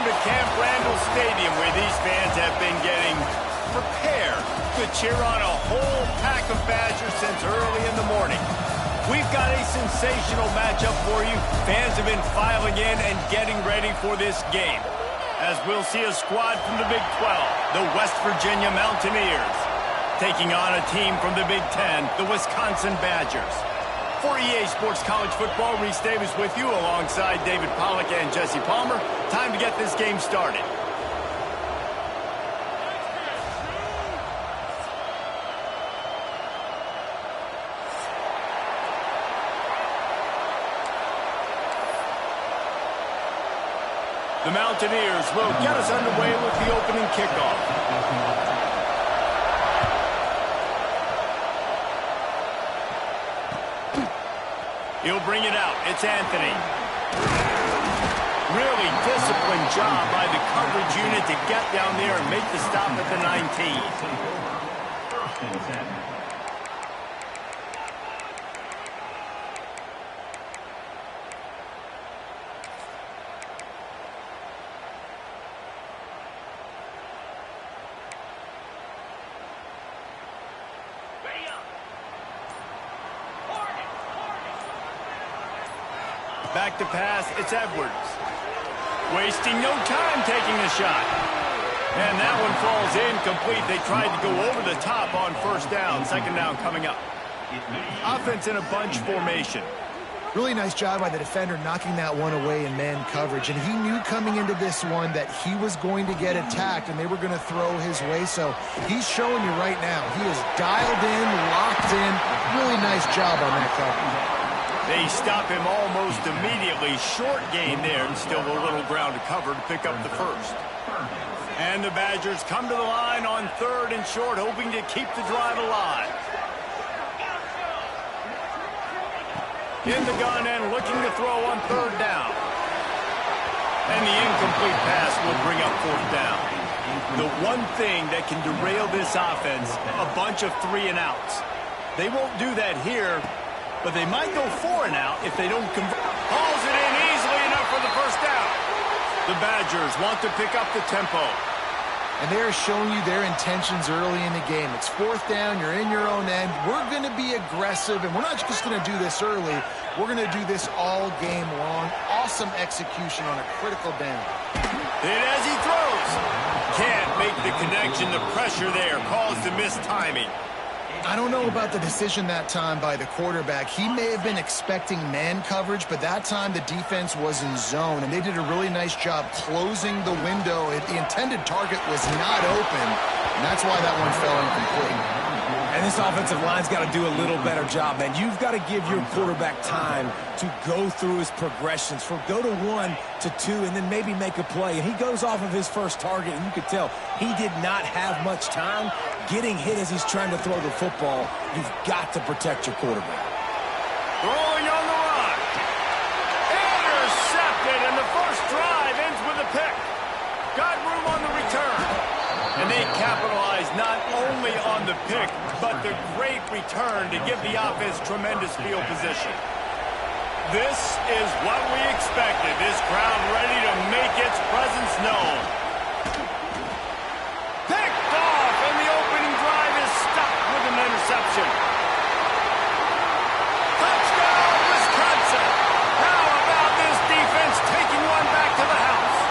welcome to Camp Randall Stadium, where these fans have been getting prepared to cheer on a whole pack of Badgers since early in the morning. We've got a sensational matchup for you. Fans have been filing in and getting ready for this game, as we'll see a squad from the Big 12, the West Virginia Mountaineers, taking on a team from the Big 10, the Wisconsin Badgers. For EA Sports College Football, Reese Davis with you alongside David Pollack and Jesse Palmer. Time to get this game started. The Mountaineers will get us underway with the opening kickoff. He'll bring it out. It's Anthony. Really disciplined job by the coverage unit to get down there and make the stop at the 19. First and 10. Back to pass, it's Edwards. Wasting no time taking the shot. And that one falls incomplete. They tried to go over the top on first down. Second down coming up. Offense in a bunch formation. Really nice job by the defender knocking that one away in man coverage. And he knew coming into this one that he was going to get attacked and they were going to throw his way. So he's showing you right now. He is dialed in, locked in. Really nice job on that coverage. They stop him almost immediately. Short gain there, and still a little ground to cover to pick up the first. And the Badgers come to the line on third and short, hoping to keep the drive alive. In the gun and looking to throw on third down. And the incomplete pass will bring up fourth down. The one thing that can derail this offense, a bunch of 3-and-outs. They won't do that here, but they might go 4-and-out if they don't convert. Hauls it in easily enough for the first down. The Badgers want to pick up the tempo. And they're showing you their intentions early in the game. It's fourth down, you're in your own end. We're going to be aggressive, and we're not just going to do this early. We're going to do this all game long. Awesome execution on a critical down. Hit as he throws. Can't make the connection. The pressure there caused the missed timing. I don't know about the decision that time by the quarterback. He may have been expecting man coverage, but that time the defense was in zone, and they did a really nice job closing the window. The intended target was not open, and that's why that one fell incomplete. And this offensive line's got to do a little better job, man. You've got to give your quarterback time to go through his progressions, from go to 1 to 2, and then maybe make a play. And he goes off of his first target, and you could tell he did not have much time getting hit as he's trying to throw the football. You've got to protect your quarterback. Throwing on the run. Intercepted, and the first drive ends with a pick. Got room on the return. And they capitalized not only on the pick, but the great return to give the offense tremendous field position. This is what we expected. This crowd ready to make its presence known. Picked off, and the opening drive is stopped with an interception. Touchdown, Wisconsin! How about this defense taking one back to the house?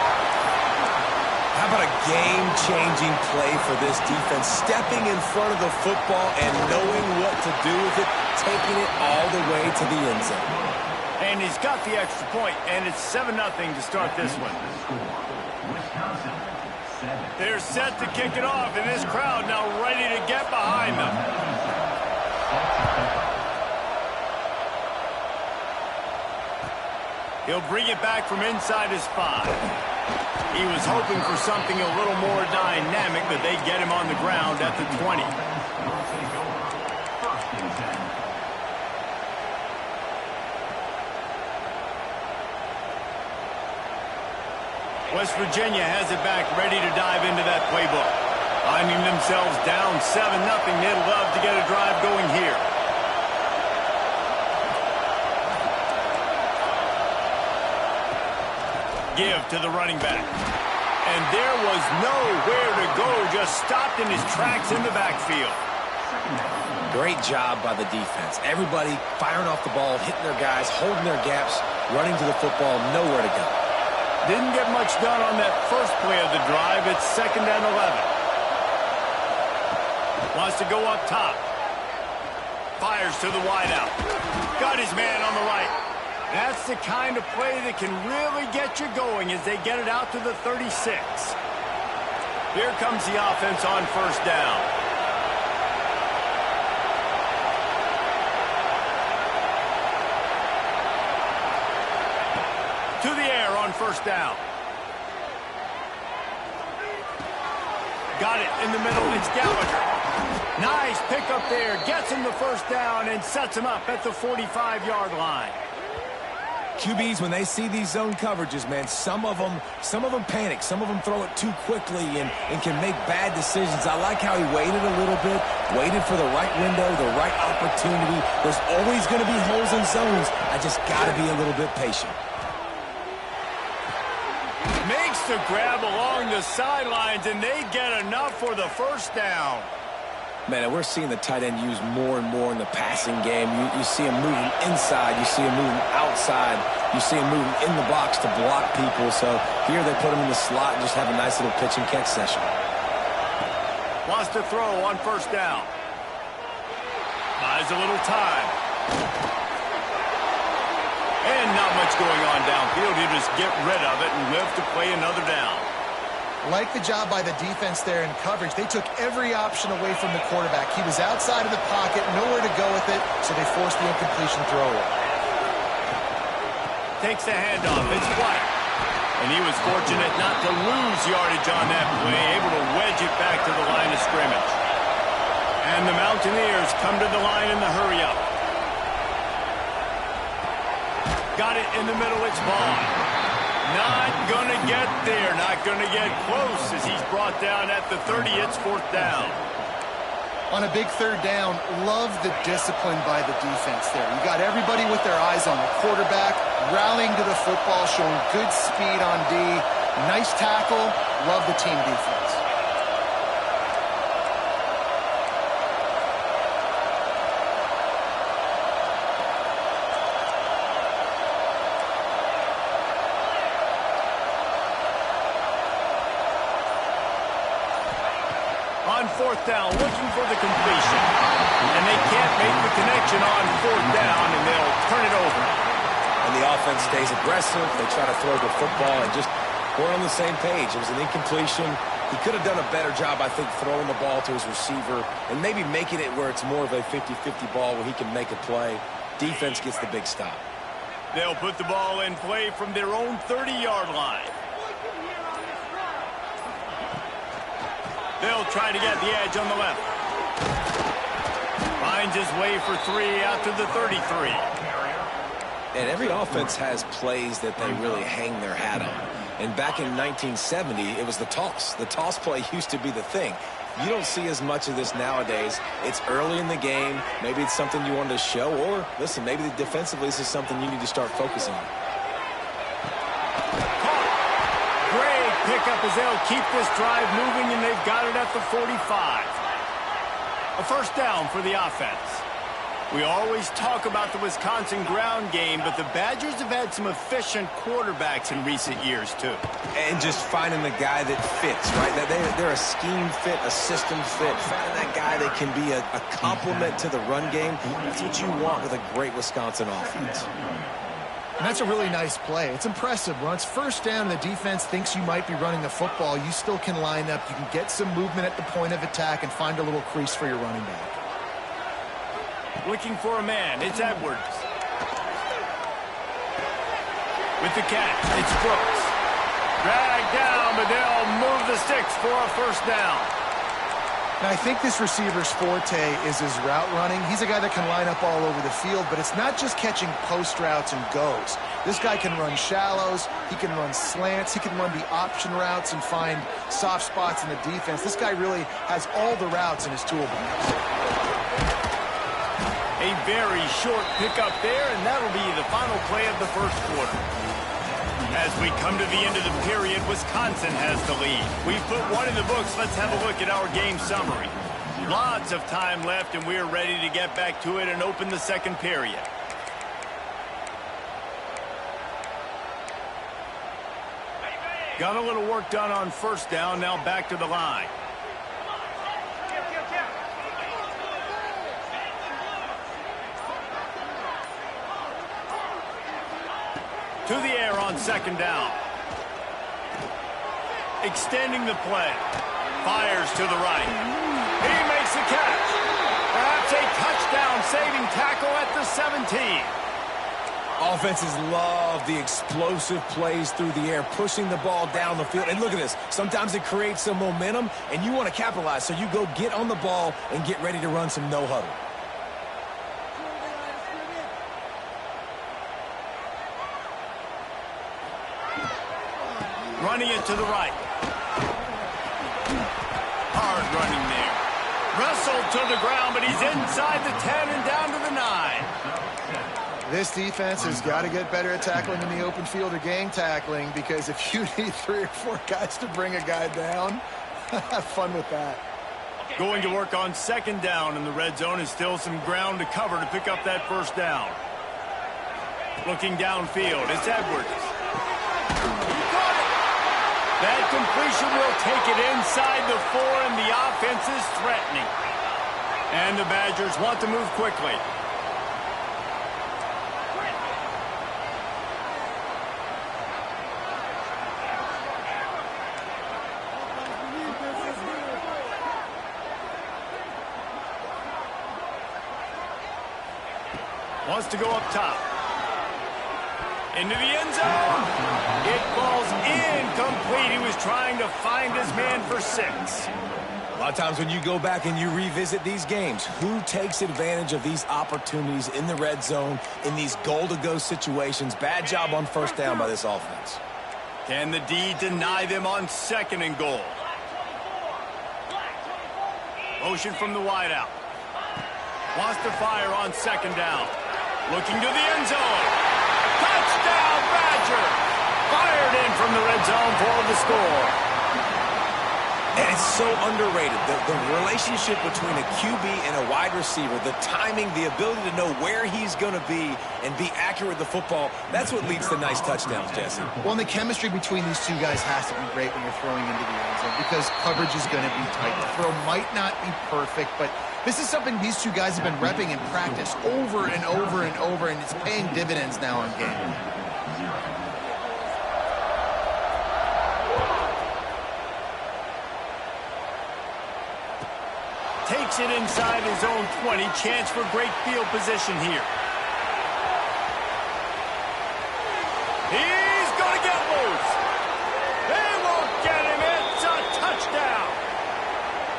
How about a game-changing play for this defense, stepping in front of the football and knowing what to do with it, taking it all the way to the end zone. And he's got the extra point, and it's 7-0 to start this one. Wisconsin, 7. They're set to kick it off, and this crowd now ready to get behind them. He'll bring it back from inside his 5. He was hoping for something a little more dynamic, but they get him on the ground at the 20. First and 10. West Virginia has it back, ready to dive into that playbook. Finding themselves down 7-0, they'd love to get a drive going here. give to the running back. And there was nowhere to go, just stopped in his tracks in the backfield. Great job by the defense. Everybody firing off the ball, hitting their guys, holding their gaps, running to the football, nowhere to go. Didn't get much done on that first play of the drive. It's 2nd and 11. Wants to go up top. Fires to the wideout. Got his man on the right. That's the kind of play that can really get you going as they get it out to the 36. Here comes the offense on 1st down. To the air on 1st down. Got it in the middle. It's Gallagher. Nice pickup there. Gets him the 1st down and sets him up at the 45-yard line. QBs, when they see these zone coverages, man, some of them panic. Some of them throw it too quickly and can make bad decisions. I like how he waited a little bit, waited for the right window, the right opportunity. There's always going to be holes in zones. I just got to be a little bit patient. Makes the grab along the sidelines, and they get enough for the 1st down. Man, we're seeing the tight end used more and more in the passing game. You see him moving inside. You see him moving outside. You see him moving in the box to block people. So here they put him in the slot and just have a nice little pitch and catch session. Wants to throw on 1st down. Buys a little time. And not much going on downfield. He'll just get rid of it and live to play another down. Like the job by the defense there in coverage. They took every option away from the quarterback. He was outside of the pocket, nowhere to go with it, so they forced the incompletion throw away. Takes the handoff. It's White. And he was fortunate not to lose yardage on that play, able to wedge it back to the line of scrimmage. And the Mountaineers come to the line in the hurry-up. Got it in the middle. It's Vaughn. Not going to get there. Not going to get close as he's brought down at the 30. It's 4th down. On a big 3rd down, love the discipline by the defense there. You got everybody with their eyes on the quarterback, rallying to the football, showing good speed on D. Nice tackle. Love the team defense. On 4th down, looking for the completion. And they can't make the connection on 4th down, and they'll turn it over. And the offense stays aggressive. They try to throw the football and just we're on the same page. It was an incompletion. He could have done a better job, I think, throwing the ball to his receiver and maybe making it where it's more of a 50-50 ball where he can make a play. Defense gets the big stop. They'll put the ball in play from their own 30-yard line. They'll try to get the edge on the left. Finds his way for 3 out to the 33. And every offense has plays that they really hang their hat on. And back in 1970, it was the toss. The toss play used to be the thing. You don't see as much of this nowadays. It's early in the game. Maybe it's something you wanted to show. Or, listen, maybe defensively this is something you need to start focusing on. Pick up as they'll keep this drive moving, and they've got it at the 45. A 1st down for the offense. We always talk about the Wisconsin ground game, but the Badgers have had some efficient quarterbacks in recent years, too. And just finding the guy that fits, right? They're a scheme fit, a system fit. Finding that guy that can be a complement to the run game. That's what you want with a great Wisconsin offense. And that's a really nice play. It's impressive. When it's 1st down and the defense thinks you might be running the football, you still can line up. You can get some movement at the point of attack and find a little crease for your running back. Looking for a man. It's Edwards. With the catch, it's Brooks. Dragged down, but they'll move the sticks for a 1st down. Now, I think this receiver's forte is his route running. He's a guy that can line up all over the field, but it's not just catching post routes and goes. This guy can run shallows, he can run slants, he can run the option routes and find soft spots in the defense. This guy really has all the routes in his toolbox. A very short pickup there, and that'll be the final play of the 1st quarter. As we come to the end of the period, Wisconsin has the lead. We've put one in the books. Let's have a look at our game summary. Lots of time left, and we're ready to get back to it and open the second period. Got a little work done on first down. Now back to the line. To the air on second down. Extending the play. Fires to the right. He makes the catch. Perhaps a touchdown-saving tackle at the 17. Offenses love the explosive plays through the air, pushing the ball down the field. And look at this. Sometimes it creates some momentum, and you want to capitalize. So you go get on the ball and get ready to run some no-huddle. Running it to the right. Hard running there. Wrestled to the ground, but he's inside the 10 and down to the 9. This defense has got to get better at tackling in the open field or gang tackling, because if you need 3 or 4 guys to bring a guy down, have fun with that. Going to work on second down, and the red zone is still some ground to cover to pick up that first down. Looking downfield, it's Edwards. That completion will take it inside the 4, and the offense is threatening. And the Badgers want to move quickly. Wants to go up top. Into the end zone. It falls incomplete. He was trying to find his man for 6. A lot of times when you go back and you revisit these games, who takes advantage of these opportunities in the red zone, in these goal-to-go situations? Bad job on first down by this offense. Can the D deny them on second and goal? Motion from the wideout. Wants to fire on second down. Looking to the end zone. Touchdown, Badger! Fired in from the red zone for the score. And it's so underrated. The relationship between a QB and a wide receiver, the timing, the ability to know where he's going to be and be accurate with the football, that's what leads to nice touchdowns, Jesse. Well, and the chemistry between these two guys has to be great when you're throwing into the end zone, because coverage is going to be tight. The throw might not be perfect, but this is something these two guys have been repping in practice over and over and over, and it's paying dividends now in game. Takes it inside his own 20. Chance for great field position here. He's going to get loose. They won't get him. It's a touchdown.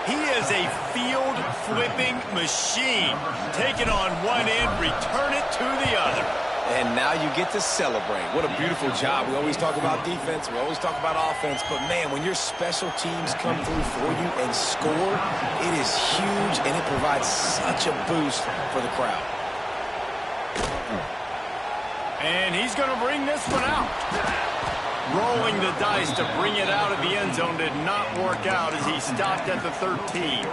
He is a field-flipping machine. Take it on one end, return it to the other. And now you get to celebrate. What a beautiful job. We always talk about defense. We always talk about offense. But, man, when your special teams come through for you and score, it is huge, and it provides such a boost for the crowd. And he's going to bring this one out. Rolling the dice to bring it out of the end zone did not work out as he stopped at the 13.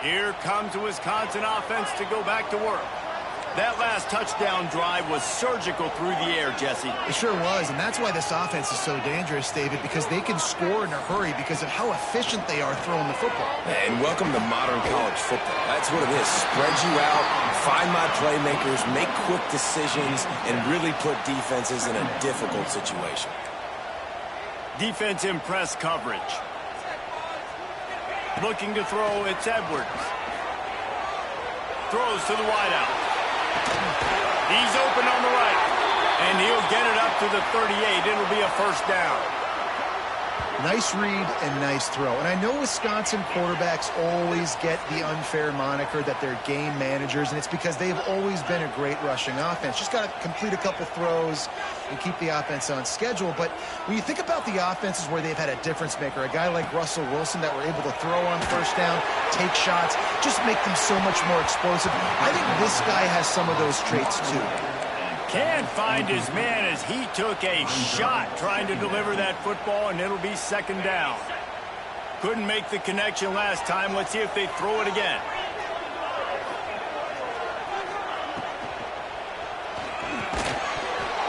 Here comes the Wisconsin offense to go back to work. That last touchdown drive was surgical through the air, Jesse. It sure was, and that's why this offense is so dangerous, David, because they can score in a hurry because of how efficient they are throwing the football. And welcome to modern college football. That's what it is. Spread you out, find my playmakers, make quick decisions, and really put defenses in a difficult situation. Defense in press coverage. Looking to throw, it's Edwards. Throws to the wideout. He's open on the right. And he'll get it up to the 38. It'll be a first down. Nice read and nice throw. And I know Wisconsin quarterbacks always get the unfair moniker that they're game managers, and it's because they've always been a great rushing offense. Just got to complete a couple throws and keep the offense on schedule. But when you think about the offenses where they've had a difference maker, a guy like Russell Wilson that were able to throw on first down, take shots, just make them so much more explosive. I think this guy has some of those traits too. Can't find his man as he took a shot trying to deliver that football, and it'll be second down. Couldn't make the connection last time. Let's see if they throw it again.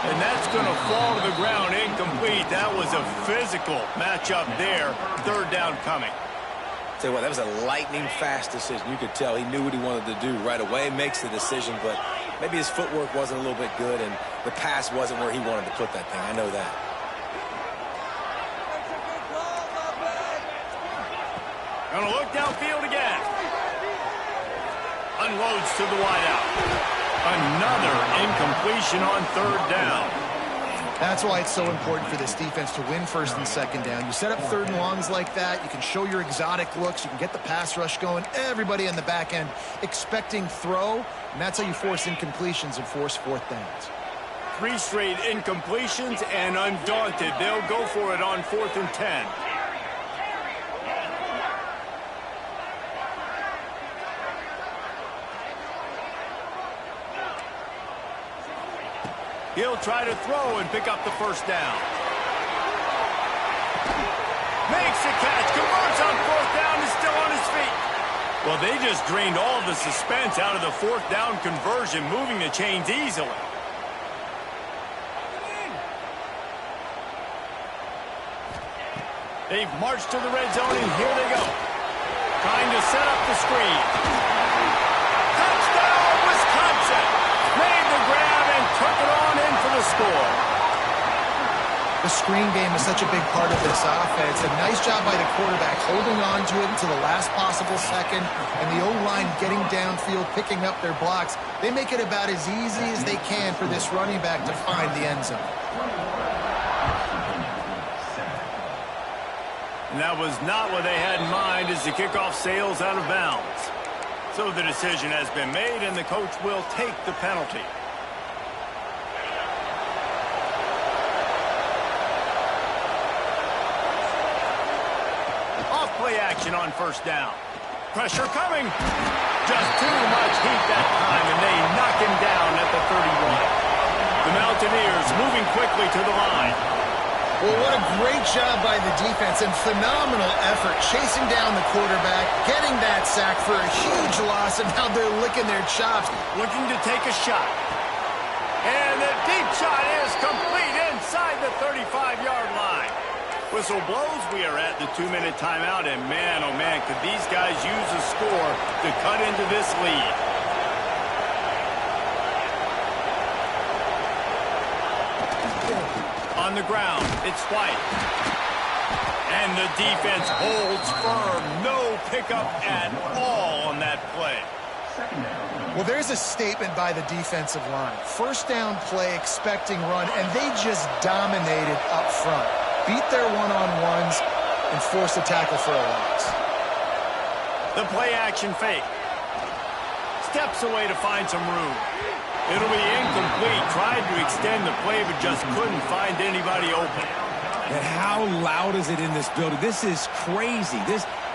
And that's going to fall to the ground, incomplete. That was a physical matchup there. Third down coming. Tell you what, that was a lightning-fast decision. You could tell he knew what he wanted to do right away, makes the decision, but maybe his footwork wasn't a little bit good, and the pass wasn't where he wanted to put that thing. I know that. Gonna look downfield again. Unloads to the wideout. Another incompletion on third down. That's why it's so important for this defense to win first and second down. You set up third and longs like that, you can show your exotic looks, you can get the pass rush going, everybody on the back end expecting throw, and that's how you force incompletions and force fourth downs. 3 straight incompletions, and undaunted, they'll go for it on 4th and 10. He'll try to throw and pick up the first down. Makes a catch, converts on 4th down, is still on his feet. Well, they just drained all of the suspense out of the 4th down conversion, moving the chains easily. They've marched to the red zone, and here they go. Trying to set up the screen. Touchdown, Wisconsin! Made the grab and took it on in for the score. The screen game is such a big part of this offense. A nice job by the quarterback holding on to it until the last possible second, and the O-line getting downfield, picking up their blocks. They make it about as easy as they can for this running back to find the end zone. And that was not what they had in mind as the kickoff sails out of bounds. So the decision has been made, and the coach will take the penalty. Off play action on first down. Pressure coming. Just too much heat that time, and they knock him down at the 31. The Mountaineers moving quickly to the line. Well, what a great job by the defense and phenomenal effort chasing down the quarterback, getting that sack for a huge loss, and now they're licking their chops. Looking to take a shot. And the deep shot is complete inside the 35-yard line. Whistle blows. We are at the 2-minute timeout, and man, oh man, could these guys use a score to cut into this lead. On the ground, it's White. And the defense holds firm. No pickup at all on that play. Well, there's a statement by the defensive line. First down play, expecting run, and they just dominated up front. Beat their one-on-ones and forced a tackle for a loss. The play action fake. Steps away to find some room. It'll be incomplete. Tried to extend the play, but just couldn't find anybody open. And how loud is it in this building? This is crazy.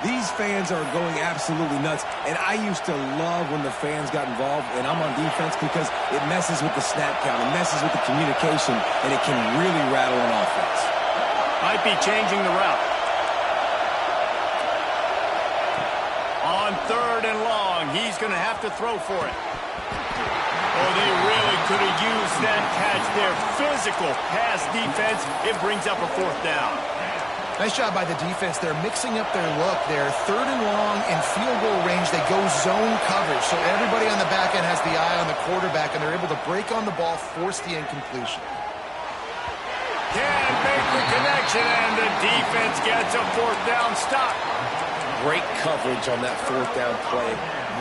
These fans are going absolutely nuts. And I used to love when the fans got involved, and I'm on defense, because it messes with the snap count. It messes with the communication, and it can really rattle an offense. Might be changing the route. On 3rd and long, he's going to have to throw for it. Oh, they really could have used that catch there. Physical pass defense. It brings up a 4th down. Nice job by the defense. They're mixing up their look. They're 3rd and long in field goal range. They go zone coverage. So everybody on the back end has the eye on the quarterback, and they're able to break on the ball, force the incompletion. Can't make the connection, and the defense gets a 4th down stop. Great coverage on that 4th down play.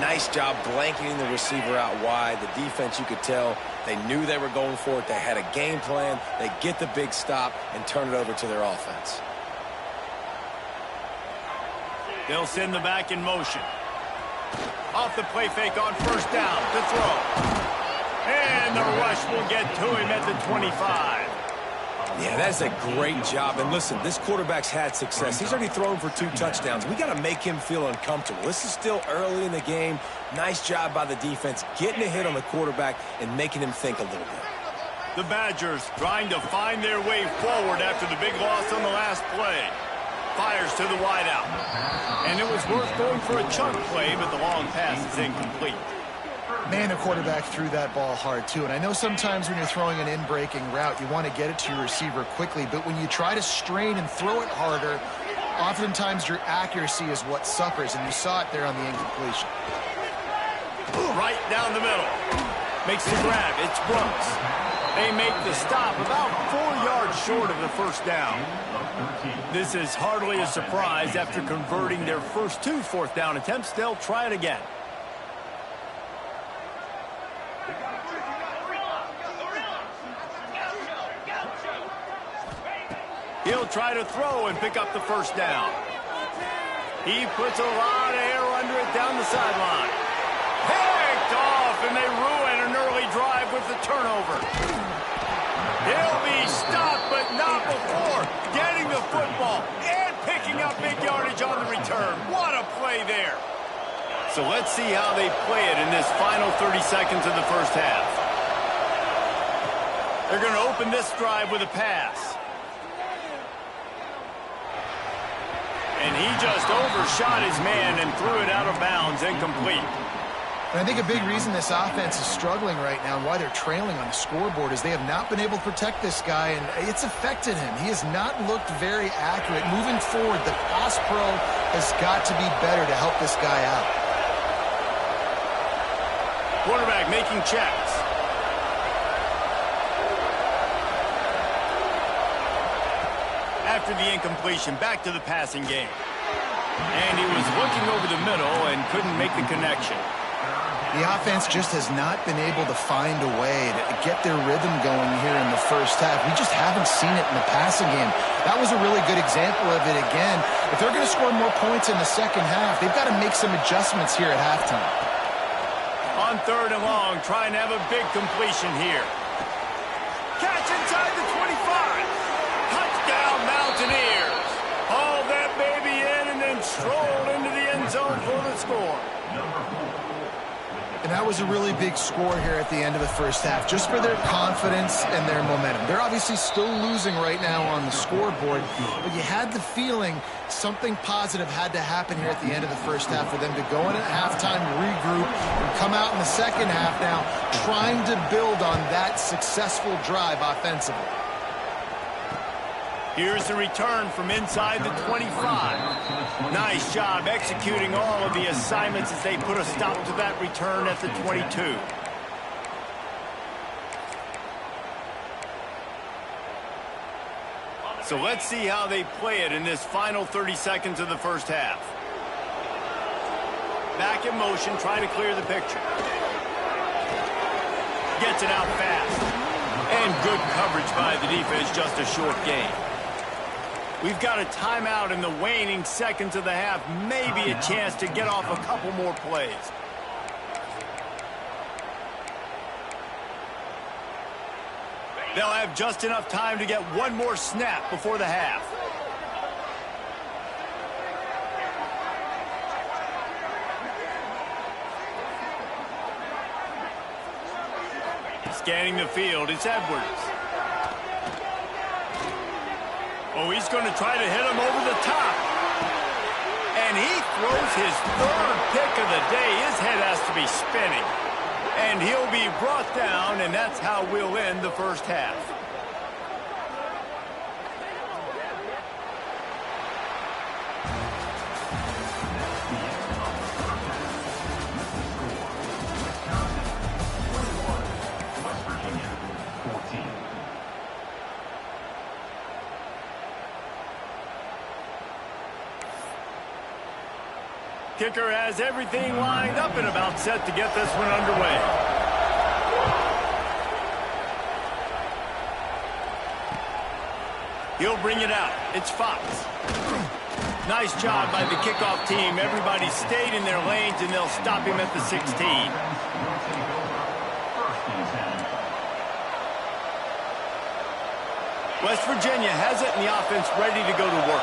Nice job blanketing the receiver out wide. The defense, you could tell, they knew they were going for it. They had a game plan. They get the big stop and turn it over to their offense. They'll send the back in motion. Off the play fake on first down to throw. And the rush will get to him at the 25. Yeah, that's a great job. And listen, this quarterback's had success. He's already thrown for 2 touchdowns. We got to make him feel uncomfortable. This is still early in the game. Nice job by the defense, getting a hit on the quarterback and making him think a little bit. The Badgers trying to find their way forward after the big loss on the last play. Fires to the wideout. And it was worth going for a chunk play, but the long pass is incomplete. Man, the quarterback threw that ball hard, too. And I know sometimes when you're throwing an in-breaking route, you want to get it to your receiver quickly. But when you try to strain and throw it harder, oftentimes your accuracy is what suffers. And you saw it there on the incompletion. Right down the middle. Makes the grab. It's Brooks. They make the stop about 4 yards short of the first down. This is hardly a surprise. After converting their first 2 fourth-down attempts, they'll try it again. He'll try to throw and pick up the first down. He puts a lot of air under it down the sideline. Picked off, and they ruin an early drive with the turnover. He'll be stopped, but not before getting the football and picking up big yardage on the return. What a play there. So let's see how they play it in this final 30 seconds of the first half. They're going to open this drive with a pass. And he just overshot his man and threw it out of bounds, incomplete. And I think a big reason this offense is struggling right now and why they're trailing on the scoreboard is they have not been able to protect this guy, and it's affected him. He has not looked very accurate. Moving forward, the pass pro has got to be better to help this guy out. Quarterback making checks. After the incompletion, back to the passing game. And he was looking over the middle and couldn't make the connection. The offense just has not been able to find a way to get their rhythm going here in the first half. We just haven't seen it in the passing game. That was a really good example of it again. If they're going to score more points in the second half, they've got to make some adjustments here at halftime. On 3rd and long, trying to have a big completion here. Catch inside the 25. Touchdown, Mountaineers. Haul that baby in and then stroll into the end zone for the score. And that was a really big score here at the end of the first half, just for their confidence and their momentum. They're obviously still losing right now on the scoreboard, but you had the feeling something positive had to happen here at the end of the first half for them to go in at halftime, regroup, and come out in the second half now trying to build on that successful drive offensively. Here's the return from inside the 25. Nice job executing all of the assignments as they put a stop to that return at the 22. So let's see how they play it in this final 30 seconds of the first half. Back in motion, trying to clear the picture. Gets it out fast. And good coverage by the defense, just a short gain. We've got a timeout in the waning seconds of the half. Maybe a chance to get off a couple more plays. They'll have just enough time to get one more snap before the half. Scanning the field, it's Edwards. Oh, he's going to try to hit him over the top. And he throws his 3rd pick of the day. His head has to be spinning. And he'll be brought down, and that's how we'll end the first half. Kicker has everything lined up and about set to get this one underway. He'll bring it out. It's Fox. Nice job by the kickoff team. Everybody stayed in their lanes, and they'll stop him at the 16. West Virginia has it, and the offense ready to go to work.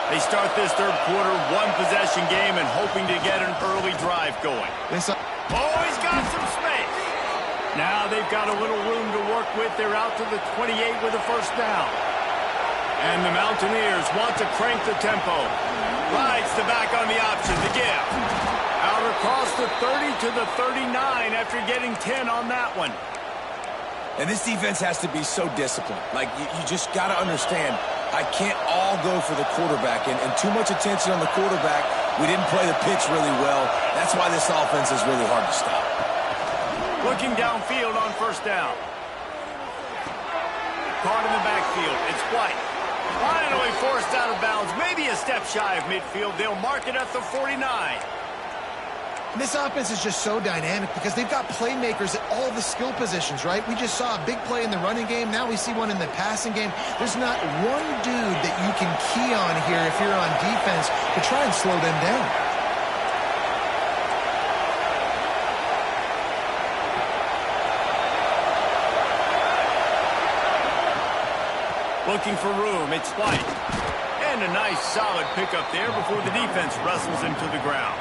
They start this third quarter, one-possession game, and hoping to get an early drive going. Oh, he's got some space. Now they've got a little room to work with. They're out to the 28 with a first down. And the Mountaineers want to crank the tempo. Rides the back on the option to give. Out across the 30 to the 39 after getting 10 on that one. And this defense has to be so disciplined. Like, you just got to understand, I can't all go for the quarterback. And too much attention on the quarterback. We didn't play the pitch really well. That's why this offense is really hard to stop. Looking downfield on first down. Caught in the backfield. It's White. Finally forced out of bounds. Maybe a step shy of midfield. They'll mark it at the 49. This offense is just so dynamic because they've got playmakers at all the skill positions, right? We just saw a big play in the running game. Now we see one in the passing game. There's not one dude that you can key on here if you're on defense to try and slow them down. Looking for room. It's White. And a nice solid pickup there before the defense wrestles him to the ground.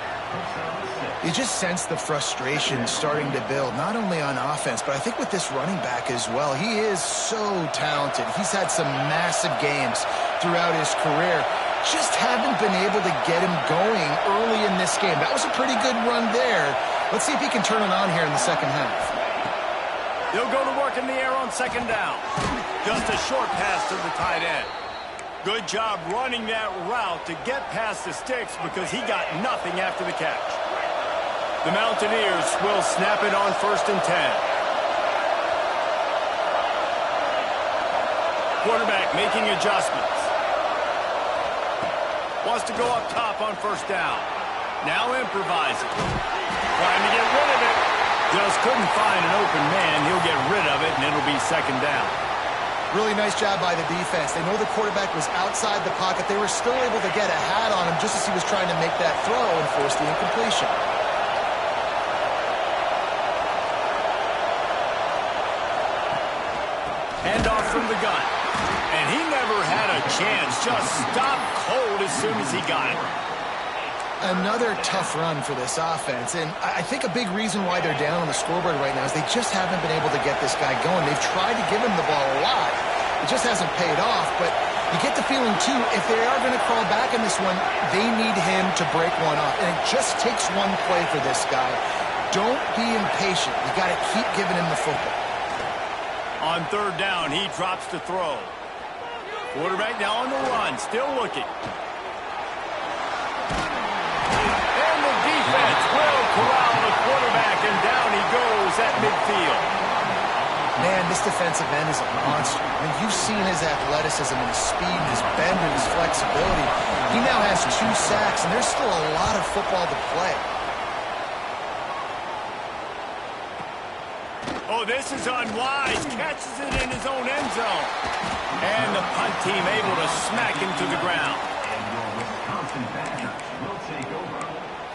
You just sense the frustration starting to build, not only on offense, but I think with this running back as well. He is so talented. He's had some massive games throughout his career. Just haven't been able to get him going early in this game. That was a pretty good run there. Let's see if he can turn it on here in the second half. They'll go to work in the air on second down. Just a short pass to the tight end. Good job running that route to get past the sticks because he got nothing after the catch. The Mountaineers will snap it on 1st and 10. Quarterback making adjustments. Wants to go up top on first down. Now improvising. Trying to get rid of it. Just couldn't find an open man. He'll get rid of it, and it'll be second down. Really nice job by the defense. They know the quarterback was outside the pocket. They were still able to get a hat on him just as he was trying to make that throw and force the incompletion. Handoff from the gun. And he never had a chance. Just stopped cold as soon as he got it. Another tough run for this offense, and I think a big reason why they're down on the scoreboard right now is they just haven't been able to get this guy going. They've tried to give him the ball a lot. It just hasn't paid off, but you get the feeling, too, if they are going to crawl back in this one, they need him to break one off, and it just takes one play for this guy. Don't be impatient. You got to keep giving him the football. On third down, he drops to throw. Quarterback now on the run, still looking. And the defense will corral the quarterback, and down he goes at midfield. Man, this defensive end is a monster. I mean, you've seen his athleticism and his speed and his bend and his flexibility. He now has 2 sacks, and there's still a lot of football to play. Oh, this is unwise. Catches it in his own end zone. And the punt team able to smack him to the ground. And your Wisconsin Badgers will take over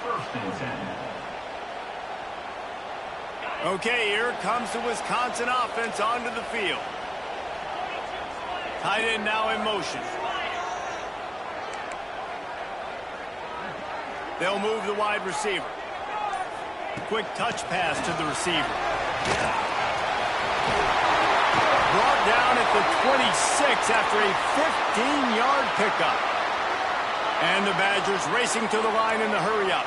1st and 10. Okay, here comes the Wisconsin offense onto the field. Tight end now in motion. They'll move the wide receiver. Quick touch pass to the receiver. Brought down at the 26 after a 15-yard pickup. And the Badgers racing to the line in the hurry-up.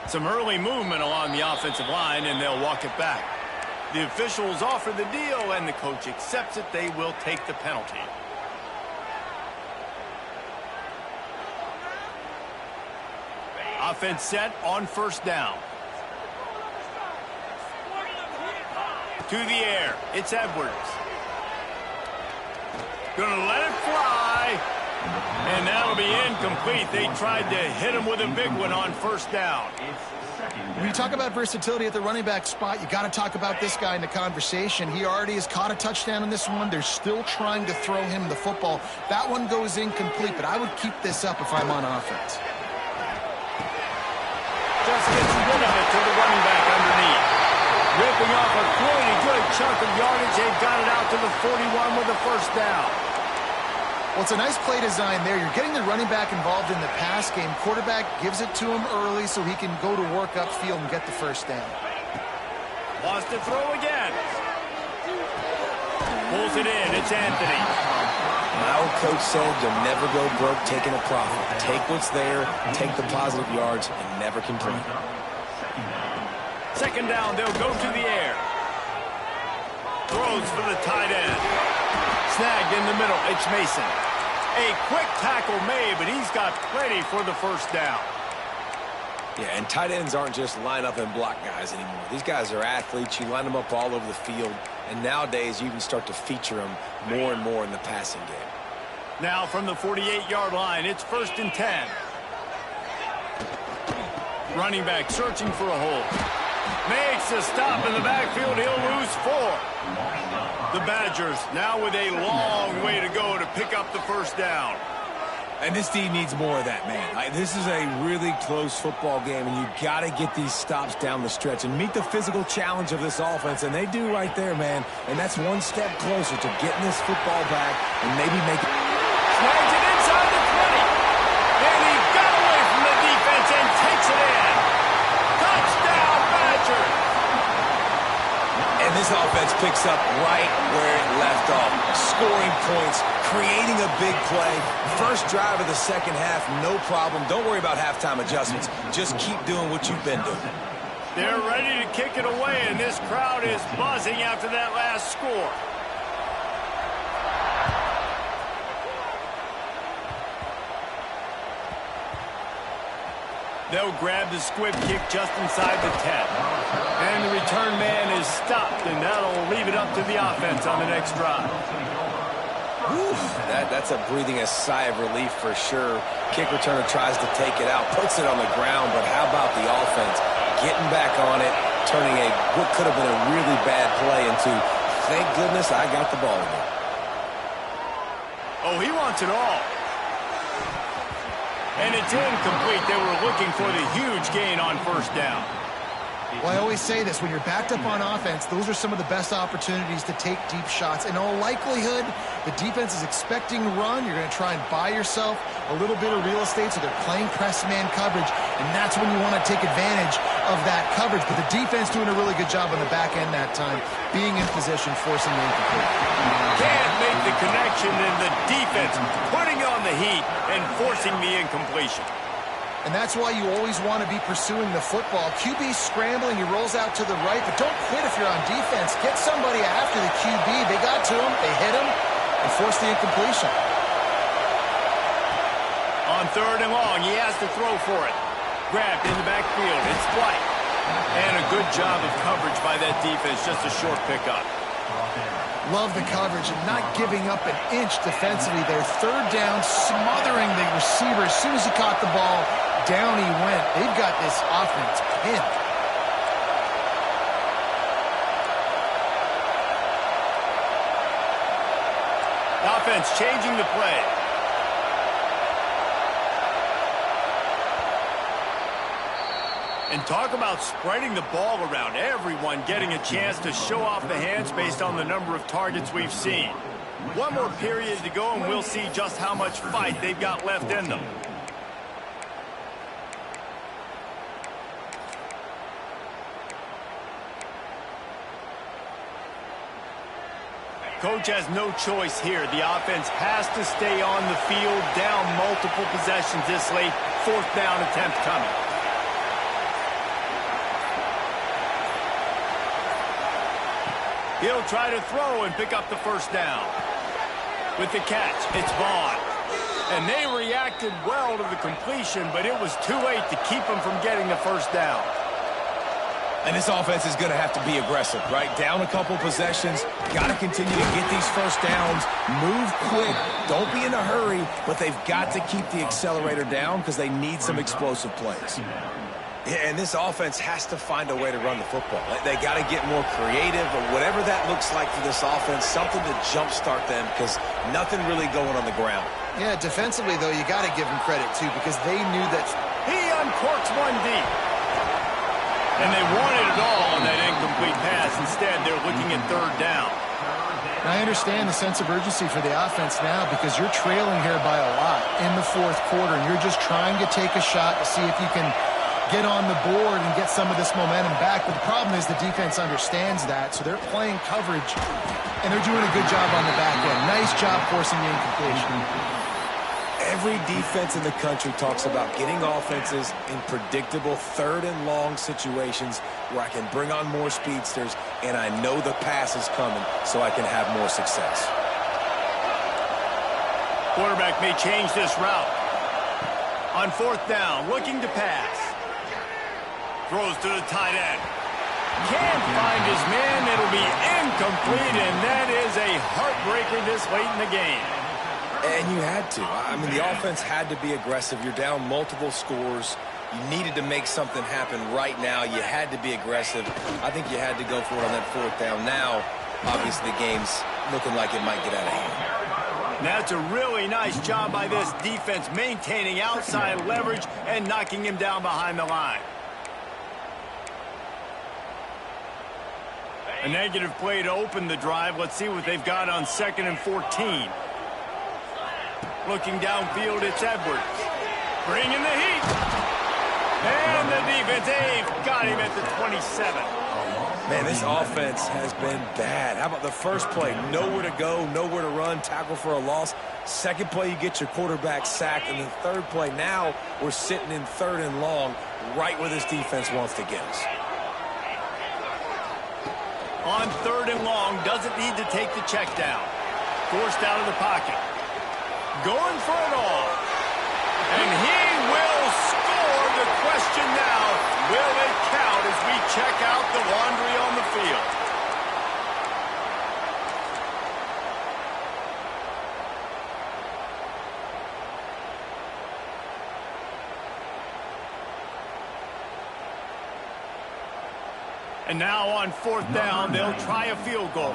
Some early movement along the offensive line, and they'll walk it back. The officials offer the deal, and the coach accepts it. They will take the penalty. Offense set on first down. To the air. It's Edwards. Gonna let it fly. And that'll be incomplete. They tried to hit him with a big one on first down. When you talk about versatility at the running back spot, you got to talk about this guy in the conversation. He already has caught a touchdown in this one. They're still trying to throw him the football. That one goes incomplete, but I would keep this up if I'm on offense. Just gets rid of it to the running back underneath. Ripping off a pretty good chunk of yardage. They've got it out to the 41 with the first down. Well, it's a nice play design there. You're getting the running back involved in the pass game. Quarterback gives it to him early so he can go to work upfield and get the first down. Wants to throw again. Pulls it in. It's Anthony. My old coach said you'll never go broke taking a profit. Take what's there, take the positive yards, and never complain. Second down, they'll go to the air. Throws for the tight end. Snagged in the middle, it's Mason. A quick tackle made, but he's got plenty for the first down. Yeah, and tight ends aren't just line up and block guys anymore. These guys are athletes. You line them up all over the field, and nowadays you can start to feature them more and more in the passing game. Now from the 48-yard line, it's 1st and 10. Running back searching for a hole. Makes a stop in the backfield. He'll lose 4. The Badgers now with a long way to go to pick up the first down. And this team needs more of that, man. This is a really close football game, and you got to get these stops down the stretch and meet the physical challenge of this offense, and they do right there, man. And that's one step closer to getting this football back and maybe making it. Snags it inside the 20. And he got away from the defense and takes it in. Touchdown, Badgers. And this offense picks up right where it left off. Scoring points, creating a big play. First drive of the second half, no problem. Don't worry about halftime adjustments. Just keep doing what you've been doing. They're ready to kick it away, and this crowd is buzzing after that last score. They'll grab the squib kick just inside the 10. And the return man is stopped, and that'll leave it up to the offense on the next drive. Whew, that's a breathing a sigh of relief for sure. Kick returner tries to take it out, puts it on the ground, but how about the offense getting back on it, turning what could have been a really bad play into, thank goodness I got the ball again. Oh, he wants it all. And it's incomplete. They were looking for the huge gain on first down. Well, I always say this, when you're backed up on offense, those are some of the best opportunities to take deep shots. In all likelihood, the defense is expecting a run. You're going to try and buy yourself a little bit of real estate, so they're playing press man coverage, and that's when you want to take advantage of that coverage. But the defense doing a really good job on the back end that time, being in position, forcing the incomplete. Can't make the connection, and the defense putting on the heat and forcing the incompletion. And that's why you always want to be pursuing the football. QB's scrambling, he rolls out to the right, but don't quit if you're on defense. Get somebody after the QB. They got to him, they hit him, and forced the incompletion. On 3rd and long, he has to throw for it. Grabbed in the backfield, it's White. And a good job of coverage by that defense, just a short pickup. Love the coverage and not giving up an inch defensively there. 3rd down, smothering the receiver. As soon as he caught the ball, down he went. They've got this offense pinned. Offense changing the play. And talk about spreading the ball around. Everyone getting a chance to show off the hands based on the number of targets we've seen. One more period to go, and we'll see just how much fight they've got left in them. Coach has no choice here. The offense has to stay on the field, down multiple possessions this late. 4th down attempt coming. He'll try to throw and pick up the first down. With the catch, it's Vaughn. And they reacted well to the completion, but it was too late to keep him from getting the first down. And this offense is going to have to be aggressive, right? Down a couple possessions, got to continue to get these first downs, move quick, don't be in a hurry, but they've got to keep the accelerator down because they need some explosive plays. Yeah, and this offense has to find a way to run the football. They got to get more creative, or whatever that looks like for this offense, something to jumpstart them because nothing really going on the ground. Yeah, defensively, though, you got to give them credit, too, because they knew that He uncorks one deep. And they wanted it all on that incomplete pass. Instead, they're looking at third down. And I understand the sense of urgency for the offense now because you're trailing here by a lot in the fourth quarter, and you're just trying to take a shot to see if you can get on the board and get some of this momentum back. But the problem is the defense understands that, so they're playing coverage, and they're doing a good job on the back end. Nice job forcing the incompletion. Every defense in the country talks about getting offenses in predictable third and long situations where I can bring on more speedsters and I know the pass is coming so I can have more success. Quarterback may change this route. On fourth down, looking to pass. Throws to the tight end. Can't find his man. It'll be incomplete, and that is a heartbreaker this late in the game. And you had to. I mean, the offense had to be aggressive. You're down multiple scores. You needed to make something happen right now. You had to be aggressive. I think you had to go for it on that fourth down. Now, obviously, the game's looking like it might get out of hand. That's a really nice job by this defense, maintaining outside leverage and knocking him down behind the line. A negative play to open the drive. Let's see what they've got on 2nd and 14. Looking downfield, it's Edwards. Bringing the heat. And the defense, they've got him at the 27. Man, this offense has been bad. How about the first play? Nowhere to go, nowhere to run, tackle for a loss. Second play, you get your quarterback sacked. And the third play, now we're sitting in third and long, right where this defense wants to get us. On third and long, doesn't need to take the check down. Forced out of the pocket. Going for it all. And he will score. The question now, will it count as we check out the laundry on the field? And now on fourth down, they'll try a field goal.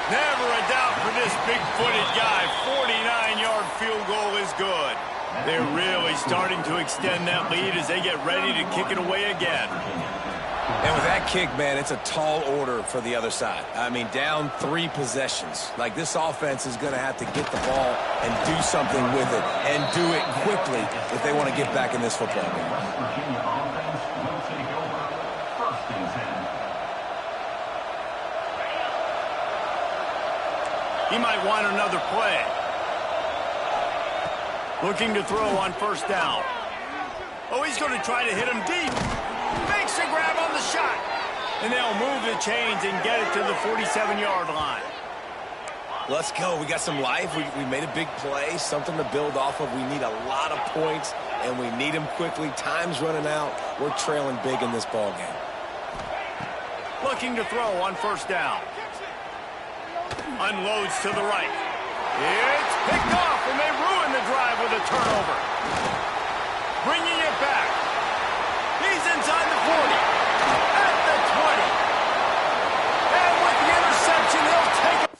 Never a doubt for this big-footed guy. 49-yard field goal is good. They're really starting to extend that lead as they get ready to kick it away again. And with that kick, man, it's a tall order for the other side. I mean, down 3 possessions. Like, this offense is going to have to get the ball and do something with it, and do it quickly if they want to get back in this football game. Virginia offense will take over 1st and 10. He might want another play. Looking to throw on first down. Oh, he's going to try to hit him deep. Makes a grab on the shot. And they'll move the chains and get it to the 47-yard line. Let's go. We got some life. We made a big play, something to build off of. We need a lot of points, and we need them quickly. Time's running out. We're trailing big in this ball game. Looking to throw on first down. Unloads to the right. It's picked off, and they ruin the drive with a turnover. Bringing it back. He's inside the 40. At the 20. And with the interception, he'll take it.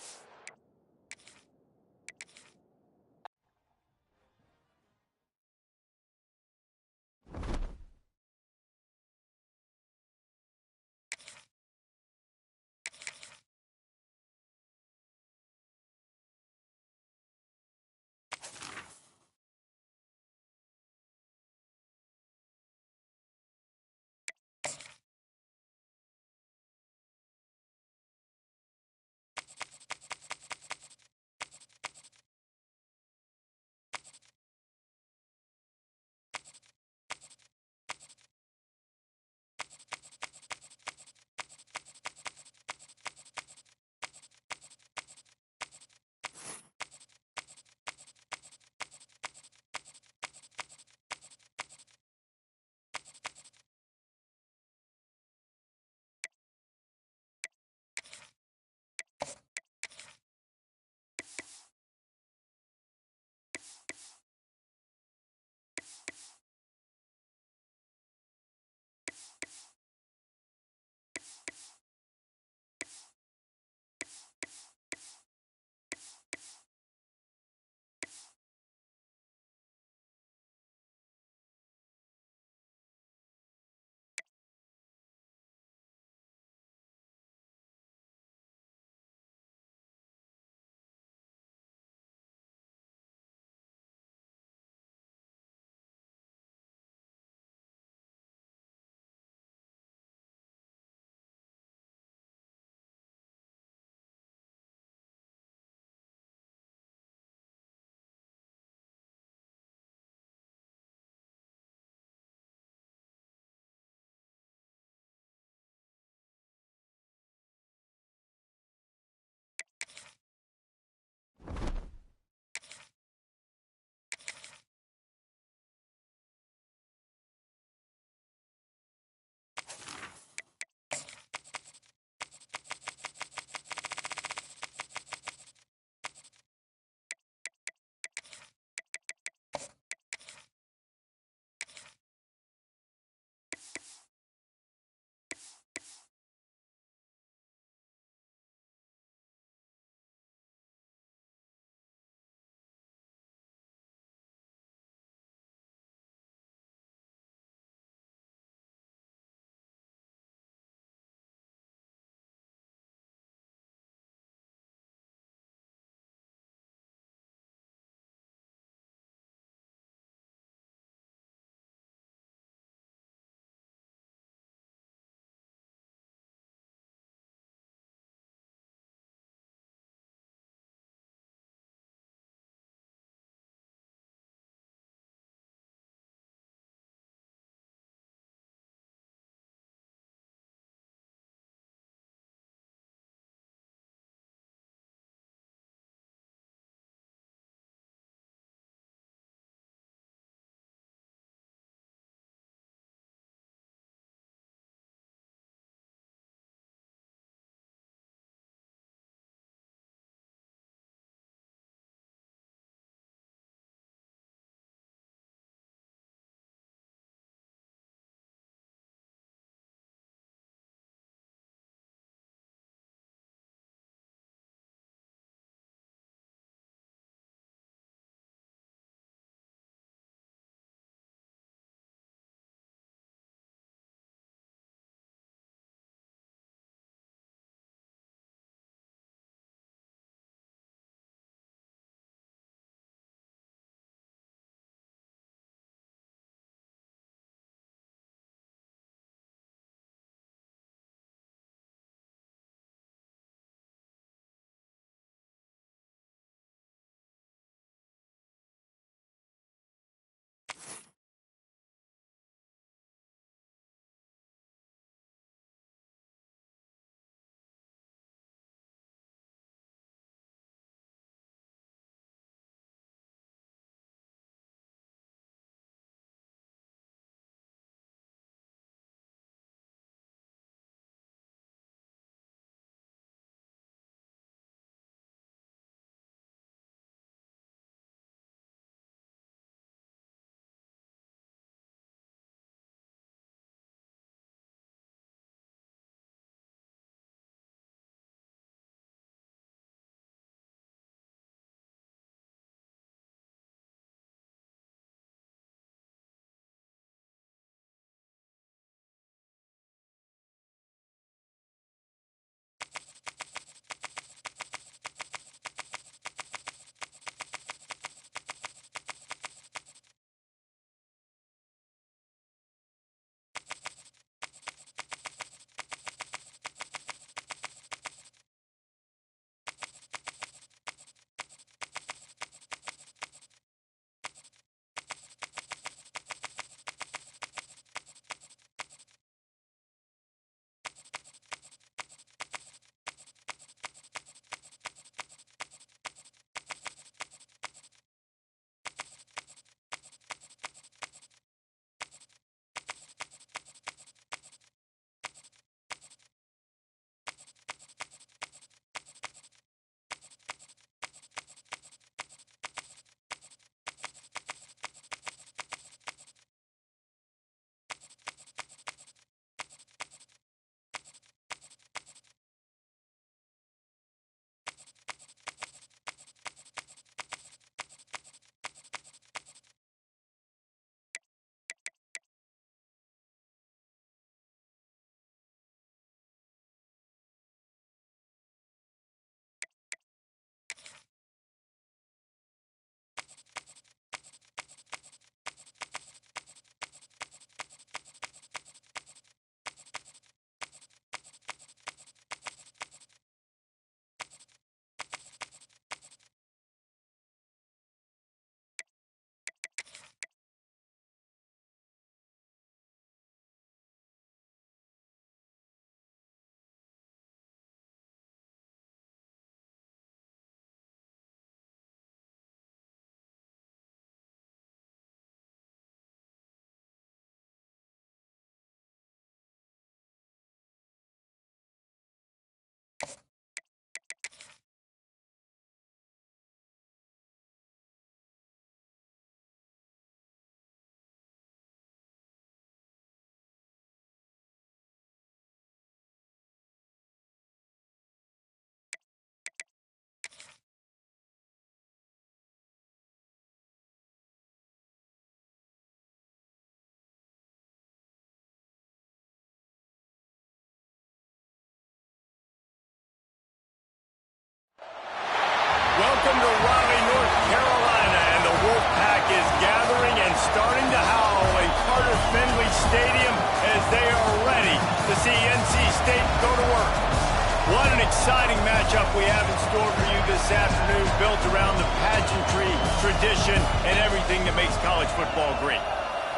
this afternoon built around the pageantry, tradition, and everything that makes college football great.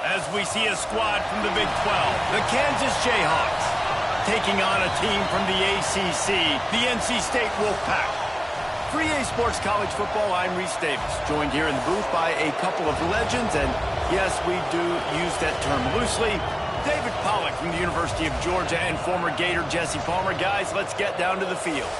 As we see a squad from the Big 12, the Kansas Jayhawks, taking on a team from the ACC, the NC State Wolfpack. For EA Sports College Football, I'm Reese Davis, joined here in the booth by a couple of legends, and yes, we do use that term loosely. David Pollack from the University of Georgia and former Gator Jesse Palmer. Guys, let's get down to the field.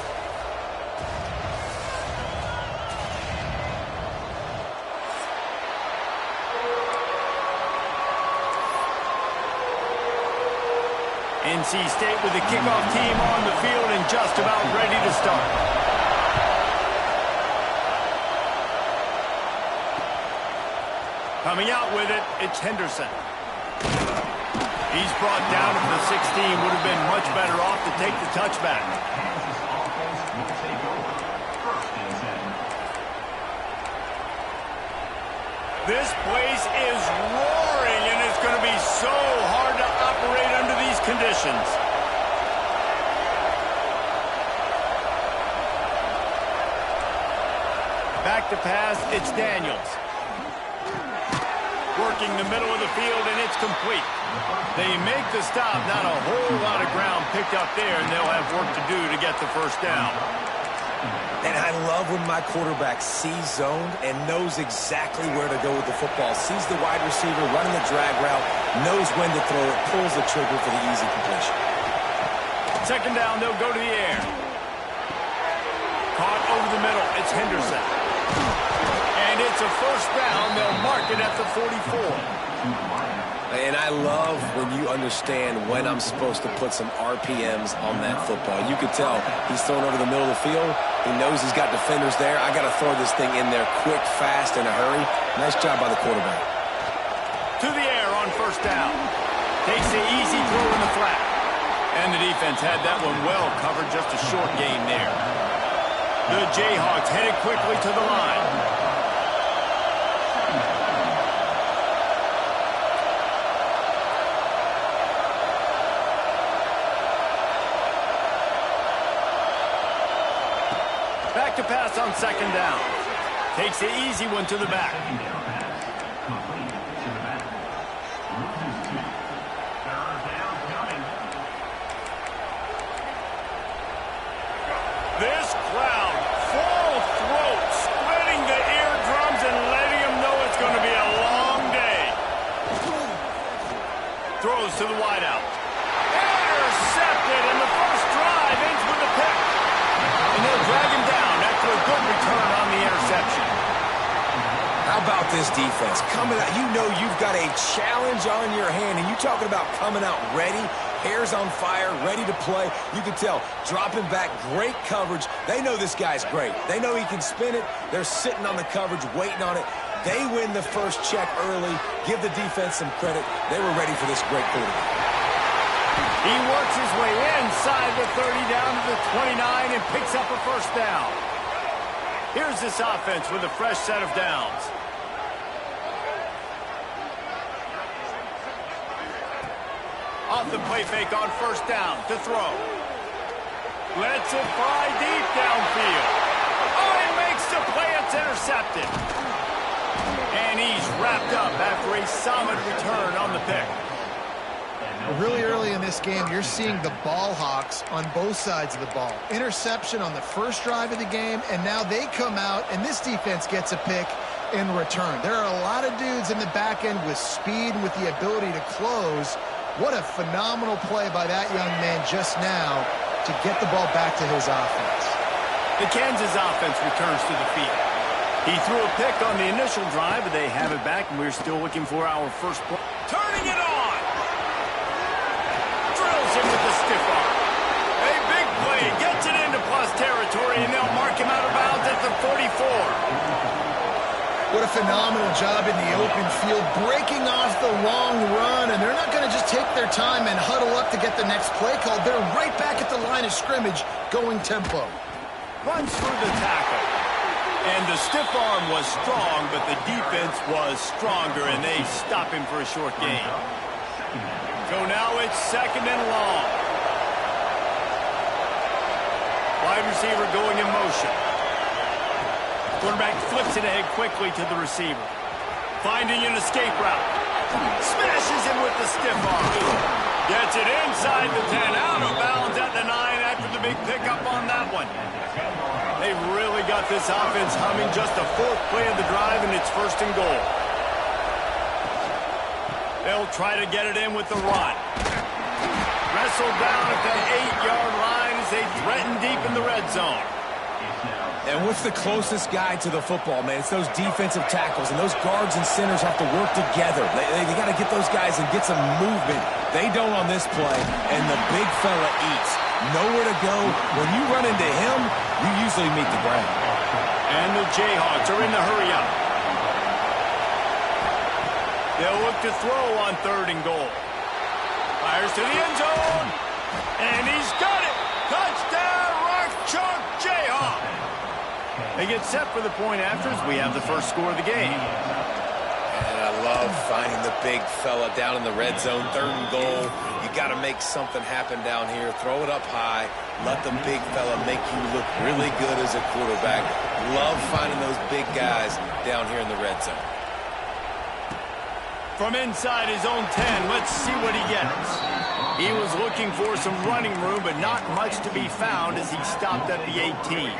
NC State with the kickoff team on the field and just about ready to start. Coming out with it, it's Henderson. He's brought down to the 16. Would have been much better off to take the touchback. Kansas offense will take over. 1st and 10. This place is roaring, and it's going to be so hard to operate under these conditions. Back to pass, it's Daniels. Working the middle of the field, and it's complete. They make the stop, not a whole lot of ground picked up there, and they'll have work to do to get the first down. And I love when my quarterback sees zoned and knows exactly where to go with the football. Sees the wide receiver running the drag route, knows when to throw it, pulls the trigger for the easy completion. 2nd down, they'll go to the air. Caught over the middle, it's Henderson. And it's a 1st down. They'll mark it at the 44. And I love when you understand when I'm supposed to put some RPMs on that football. You could tell he's throwing over the middle of the field. He knows he's got defenders there. I got to throw this thing in there quick, fast, in a hurry. Nice job by the quarterback. To the air on 1st down. Takes the easy throw in the flat. And the defense had that one well covered. Just a short gain there. The Jayhawks headed quickly to the line. Back to pass on 2nd down. Takes the easy one to the back. This crowd, full throat, splitting the eardrums and letting them know it's going to be a long day. Throws to the wideout. Intercepted, and the first drive ends with a pick. And they'll drag him down after a good return on the interception. How about this defense? Coming out, you know you've got a challenge on your hand, and you're talking about coming out ready, hair's on fire, ready to play. You can tell, dropping back, great coverage. They know this guy's great. They know he can spin it. They're sitting on the coverage, waiting on it. They win the first check early. Give the defense some credit. They were ready for this great quarterback. He works his way inside the 30 down to the 29 and picks up a 1st down. Here's this offense with a fresh set of downs. Off the play fake on 1st down to throw. Lets it fly deep downfield. Oh, he makes the play. It's intercepted. And he's wrapped up after a solid return on the pick. Really early in this game, you're seeing the ball hawks on both sides of the ball. Interception on the first drive of the game, and now they come out, and this defense gets a pick in return. There are a lot of dudes in the back end with speed and with the ability to close. What a phenomenal play by that young man just now to get the ball back to his offense. The Kansas offense returns to the field. He threw a pick on the initial drive, but they have it back, and we're still looking for our first play. Turning it on! Drills him with the stiff arm. A big play, gets it into plus territory, and they'll mark him out of bounds at the 44. What a phenomenal job in the open field, breaking off the long run, and they're not going to just take their time and huddle up to get the next play called. They're right back at the line of scrimmage, going tempo. Runs through the tackle. And the stiff arm was strong, but the defense was stronger, and they stop him for a short gain. So now it's 2nd and long. Wide receiver going in motion. Quarterback flips it ahead quickly to the receiver. Finding an escape route. Smashes him with the stiff arm. Gets it inside the 10. Out of bounds at the 9 after the big pickup on that one. They've really got this offense humming. Just the 4th play of the drive, and it's 1st and goal. They'll try to get it in with the run. Wrestled down at the 8-yard line as they threaten deep in the red zone. And what's the closest guy to the football, man? It's those defensive tackles, and those guards and centers have to work together. They got to get those guys and get some movement. They don't on this play, and the big fella eats. Nowhere to go. When you run into him, you usually meet the ground. And the Jayhawks are in the hurry-up. They'll look to throw on 3rd and goal. Fires to the end zone, and he's got it. Touchdown, Rock Chalk Jayhawk. They get set for the point after as we have the first score of the game. And I love finding the big fella down in the red zone, 3rd and goal. You got to make something happen down here. Throw it up high. Let the big fella make you look really good as a quarterback. Love finding those big guys down here in the red zone. From inside his own 10, let's see what he gets. He was looking for some running room, but not much to be found as he stopped at the 18.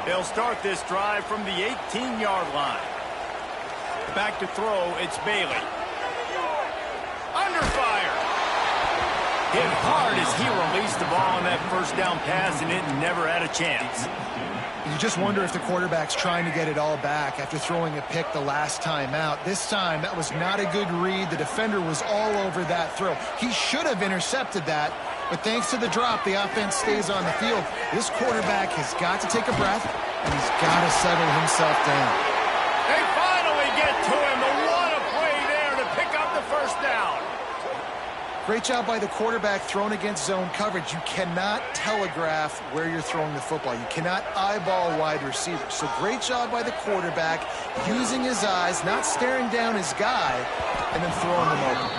They'll start this drive from the 18-yard line. Back to throw, it's Bailey. Under fire. Hit hard as he released the ball on that 1st down pass, and it never had a chance. You just wonder if the quarterback's trying to get it all back after throwing a pick the last time out. This time, that was not a good read. The defender was all over that throw. He should have intercepted that, but thanks to the drop, the offense stays on the field. This quarterback has got to take a breath, and he's got to settle himself down. They finally get to him. But what a play there to pick up the 1st down. Great job by the quarterback thrown against zone coverage. You cannot telegraph where you're throwing the football. You cannot eyeball wide receivers. So great job by the quarterback using his eyes, not staring down his guy, and then throwing them open.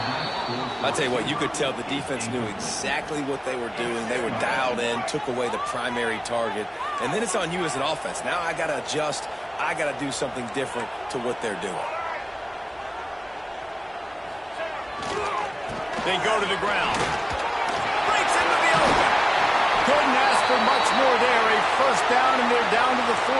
I'll tell you what, you could tell the defense knew exactly what they were doing. They were dialed in, took away the primary target, and then it's on you as an offense. Now I got to adjust. I got to do something different to what they're doing. They go to the ground. Breaks into the open. Couldn't ask for much more there. A 1st down, and they're down to the 42.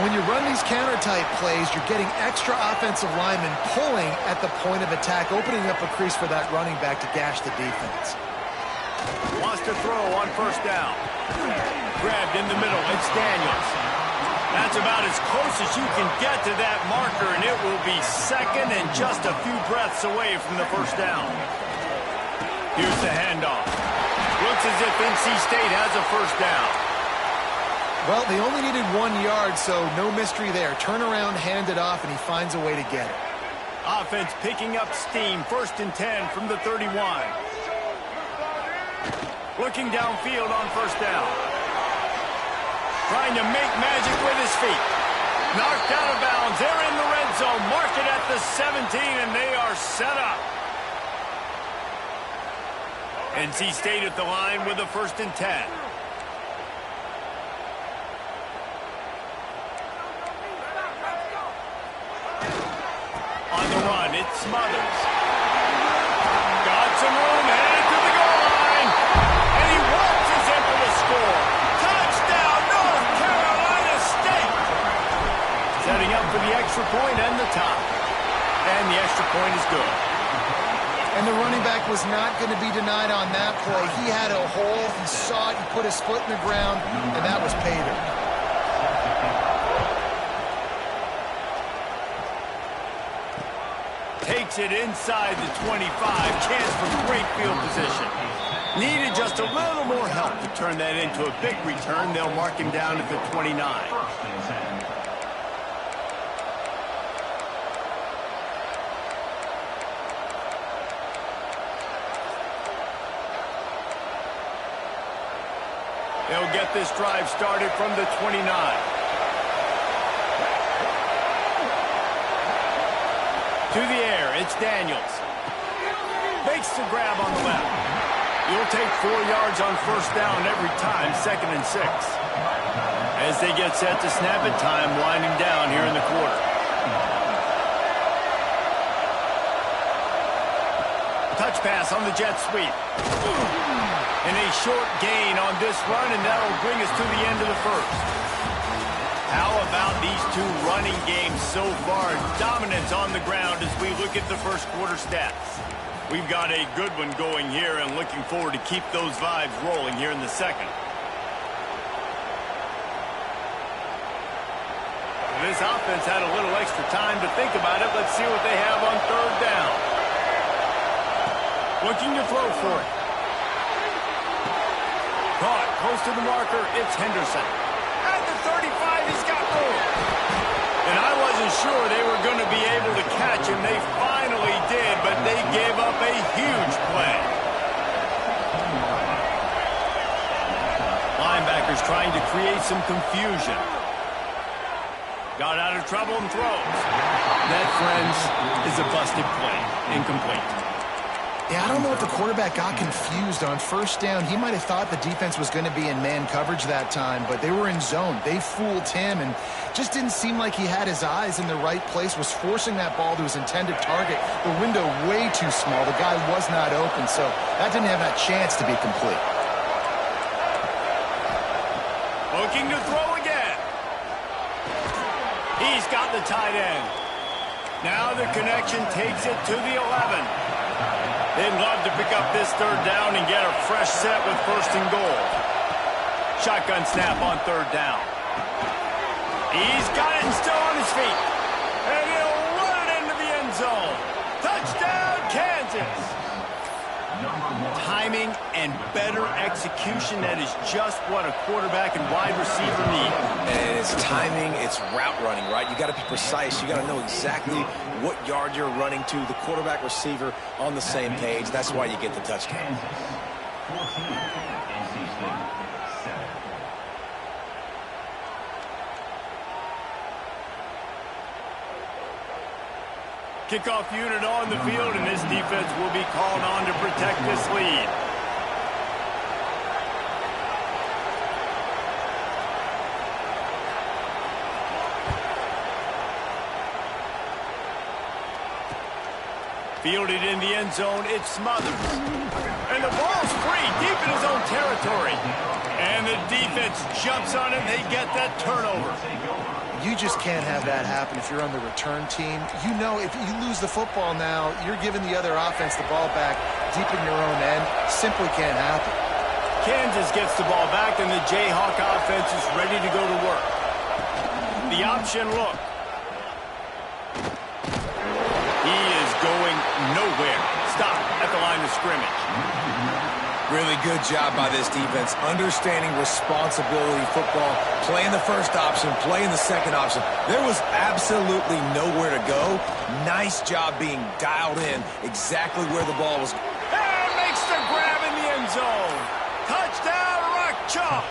When you run these counter-type plays, you're getting extra offensive linemen pulling at the point of attack, opening up a crease for that running back to gash the defense. Wants to throw on 1st down. Grabbed in the middle. It's Daniels. That's about as close as you can get to that marker, and it will be 2nd and just a few breaths away from the 1st down. Here's the handoff. Looks as if NC State has a 1st down. Well, they only needed 1 yard, so no mystery there. Turn around, hand it off, and he finds a way to get it. Offense picking up steam. 1st and 10 from the 31. Looking downfield on 1st down. Trying to make magic with his feet. Knocked out of bounds. They're in the red zone. Mark it at the 17, and they are set up. NC State at the line with a 1st and 10. On the run, it's Smothers. Got some room, headed to the goal line. And he waltzes in for the score. Touchdown, North Carolina State. Setting up for the extra point and the tie. And the extra point is good. And the running back was not going to be denied on that play. He had a hole, he saw it, he put his foot in the ground, and that was pay dirt. Takes it inside the 25. Chance for great field position. Needed just a little more help to turn that into a big return. They'll mark him down at the 29. They'll get this drive started from the 29. To the air, it's Daniels. Makes the grab on the left. You'll take 4 yards on 1st down every time, 2nd and 6. As they get set to snap it, time winding down here in the quarter. Touch pass on the jet sweep. And a short gain on this run, and that'll bring us to the end of the first. How about these two running games so far? Dominance on the ground as we look at the first quarter stats. We've got a good one going here and looking forward to keep those vibes rolling here in the second. This offense had a little extra time to think about it. Let's see what they have on third down. Looking to throw for it. Caught close to the marker. It's Henderson. At the 35, he's got room. And I wasn't sure they were going to be able to catch him. They finally did, but they gave up a huge play. Linebackers trying to create some confusion. Got out of trouble and throws. That, friends, is a busted play. Incomplete. Yeah, I don't know if the quarterback got confused on first down. He might have thought the defense was going to be in man coverage that time, but they were in zone. They fooled him and just didn't seem like he had his eyes in the right place, was forcing that ball to his intended target. The window way too small. The guy was not open, so that didn't have that chance to be complete. Looking to throw again. He's got the tight end. Now the connection takes it to the 11. They'd love to pick up this third down and get a fresh set with first and goal. Shotgun snap on third down. He's got it and still on his feet. And he'll run it into the end zone. Touchdown, Kansas. Timing and better execution, that is just what a quarterback and wide receiver need. And it's timing, it's route running, right? You got to be precise. You got to know exactly what yard you're running to. The quarterback receiver on the same page. That's why you get the touchdown. 14, NC State 7. Kickoff unit on the field, and this defense will be called on to protect this lead. Fielded in the end zone, it's Smothers. And the ball's free, deep in his own territory. And the defense jumps on it, they get that turnover. You just can't have that happen if you're on the return team. You know if you lose the football now, you're giving the other offense the ball back deep in your own end. Simply can't happen. Kansas gets the ball back, and the Jayhawk offense is ready to go to work. The option look. He is going nowhere. Stop at the line of scrimmage. Really good job by this defense, understanding responsibility football, playing the first option, playing the second option. There was absolutely nowhere to go. Nice job being dialed in exactly where the ball was. And makes the grab in the end zone. Touchdown, Rock Chalk.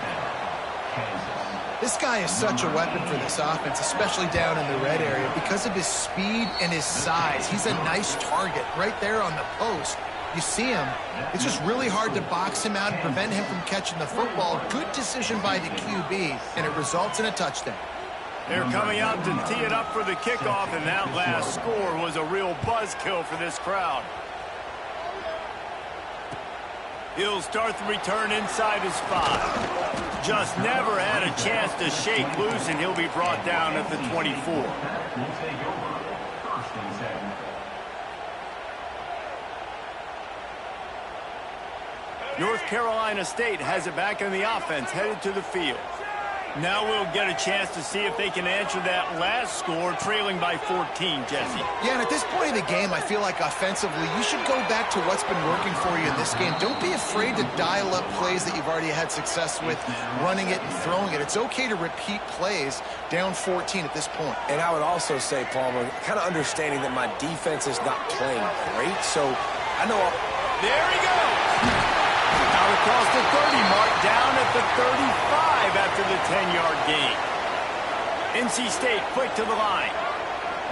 This guy is such a weapon for this offense, especially down in the red area, because of his speed and his size. He's a nice target right there on the post. You see him, it's just really hard to box him out and prevent him from catching the football. Good decision by the QB, and it results in a touchdown. They're coming out to tee it up for the kickoff, and that last score was a real buzzkill for this crowd. He'll start the return inside his 5. Just never had a chance to shake loose, and he'll be brought down at the 24. Will take over first and 7. North Carolina State has it back in the offense, headed to the field. Now we'll get a chance to see if they can answer that last score, trailing by 14, Jesse. Yeah, and at this point in the game, I feel like offensively, you should go back to what's been working for you in this game. Don't be afraid to dial up plays that you've already had success with, running it and throwing it. It's okay to repeat plays down 14 at this point. And I would also say, Palmer, kind of understanding that my defense is not playing great, so I know There he goes! Out across the 30 mark, down at the 35 after the 10-yard gain. NC State quick to the line.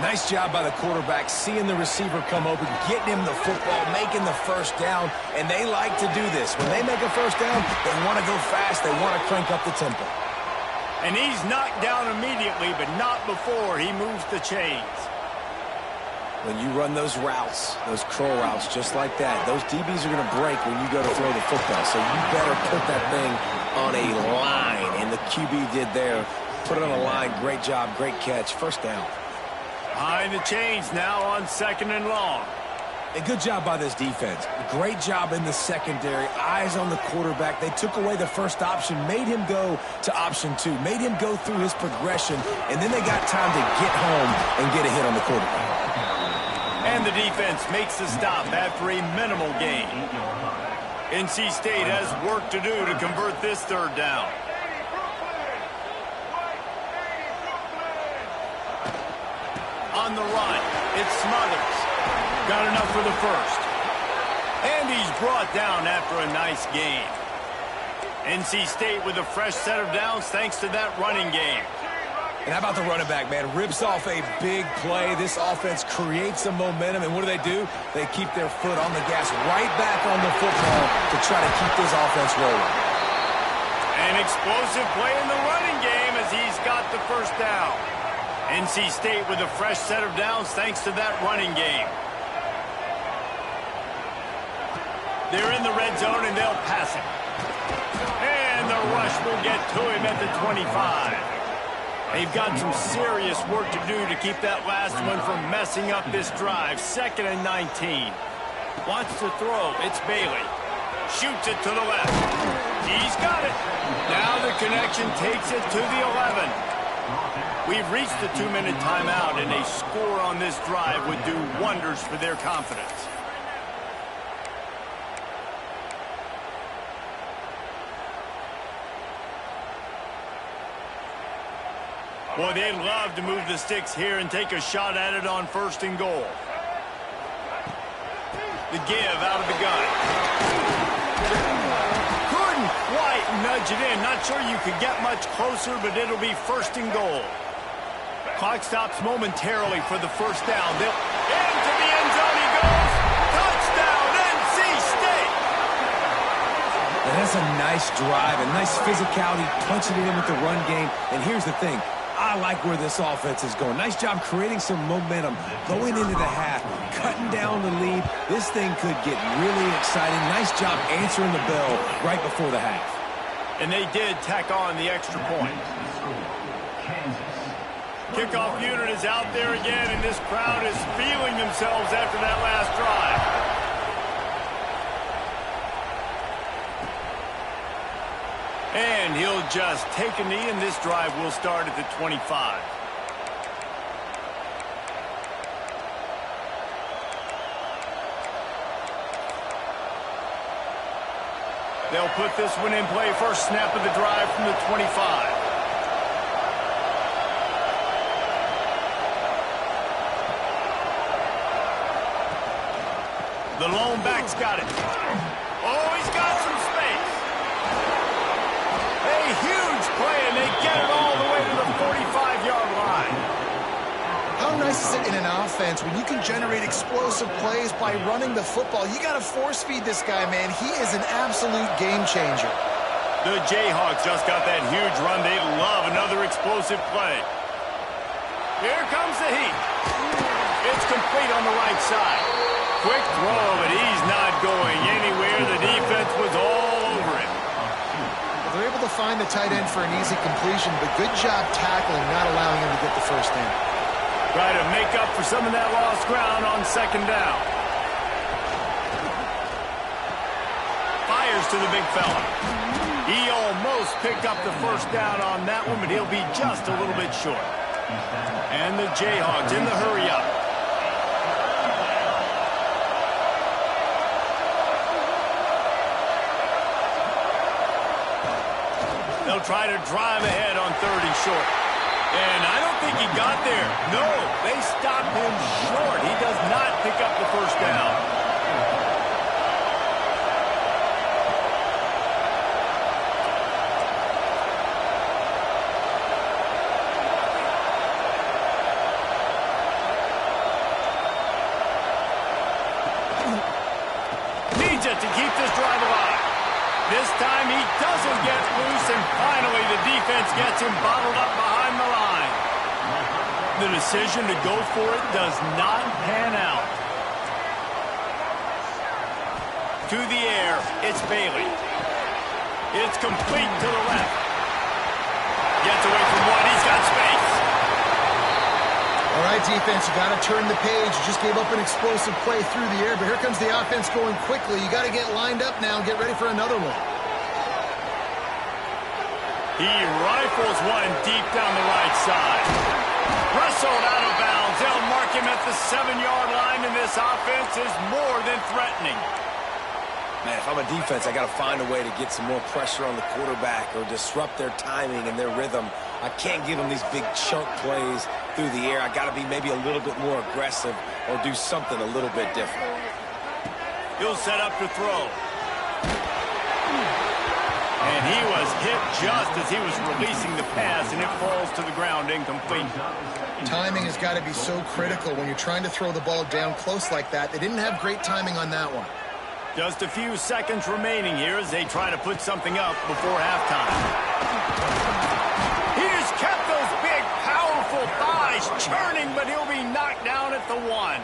nice job by the quarterback, seeing the receiver come open, getting him the football, making the first down, and they like to do this. When they make a first down, they want to go fast, they want to crank up the tempo. And he's knocked down immediately, but not before he moves the chains. When you run those routes, those curl routes, just like that, those DBs are going to break when you go to throw the football. So you better put that thing on a line, and the QB did there. Put it on a line. Great job, great catch. First down. Behind the chains now on 2nd and long. A good job by this defense. Great job in the secondary. Eyes on the quarterback. They took away the first option, made him go to option 2, made him go through his progression, and then they got time to get home and get a hit on the quarterback. And the defense makes the stop after a minimal gain. NC State has work to do to convert this 3rd down. On the run, it's Smothers. Got enough for the first. And he's brought down after a nice gain. NC State with a fresh set of downs thanks to that running game. And how about the running back, man? Rips off a big play. This offense creates some momentum, and what do? They keep their foot on the gas right back on the football to try to keep this offense rolling. An explosive play in the running game as he's got the first down. NC State with a fresh set of downs thanks to that running game. They're in the red zone, and they'll pass it. And the rush will get to him at the 25. They've got some serious work to do to keep that last one from messing up this drive. 2nd and 19. Wants to throw. It's Bailey. Shoots it to the left. He's got it. Now the connection takes it to the 11. We've reached the 2-minute timeout, and a score on this drive would do wonders for their confidence. Boy, they'd love to move the sticks here and take a shot at it on 1st and goal. The give out of the gun. Couldn't quite nudge it in. Not sure you could get much closer, but it'll be 1st and goal. Clock stops momentarily for the first down. They'll into the end zone he goes. Touchdown, NC State. And that's a nice drive, a nice physicality, punching it in with the run game. And here's the thing. I like where this offense is going. Nice job creating some momentum, going into the half, cutting down the lead. This thing could get really exciting. Nice job answering the bell right before the half. And they did tack on the extra point. Kickoff unit is out there again, and this crowd is feeling themselves after that last drive. And he'll just take a knee, and this drive will start at the 25. They'll put this one in play. First snap of the drive from the 25. The lone back's got it. Oh, he's got some space. A huge play, and they get it all the way to the 45-yard line. How nice is it in an offense when you can generate explosive plays by running the football? You got to force feed this guy, man. He is an absolute game changer. The Jayhawks just got that huge run. They love another explosive play. Here comes the heat. It's complete on the right side. Quick throw, but he's not going anywhere. The defense was all over him. They're able to find the tight end for an easy completion, but good job tackling, not allowing him to get the first down. Try to make up for some of that lost ground on 2nd down. Fires to the big fella. He almost picked up the first down on that one, but he'll be just a little bit short. And the Jayhawks in the hurry up. They'll try to drive ahead on 3rd and short. And I don't think he got there. No, they stopped him short. He does not pick up the first down. Needs it to keep this drive alive. This time he doesn't get loose, and finally the defense gets him bottled up behind the line. The decision to go for it does not pan out. To the air, it's Bailey. It's complete to the left. Gets away from one, he's got space. All right, defense, you got to turn the page. You just gave up an explosive play through the air, but here comes the offense going quickly. You got to get lined up now and get ready for another one. He rifles one deep down the right side. Wrestled out of bounds. They'll mark him at the 7-yard line, and this offense is more than threatening. Man, if I'm a defense, I got to find a way to get some more pressure on the quarterback or disrupt their timing and their rhythm. I can't give them these big chunk plays through the air. I got to be maybe a little bit more aggressive or do something a little bit different. He'll set up to throw. And he was hit just as he was releasing the pass, and it falls to the ground incomplete. Timing has got to be so critical when you're trying to throw the ball down close like that. They didn't have great timing on that one. Just a few seconds remaining here as they try to put something up before halftime. He just kept those big, powerful thighs churning, but he'll be knocked down at the 1.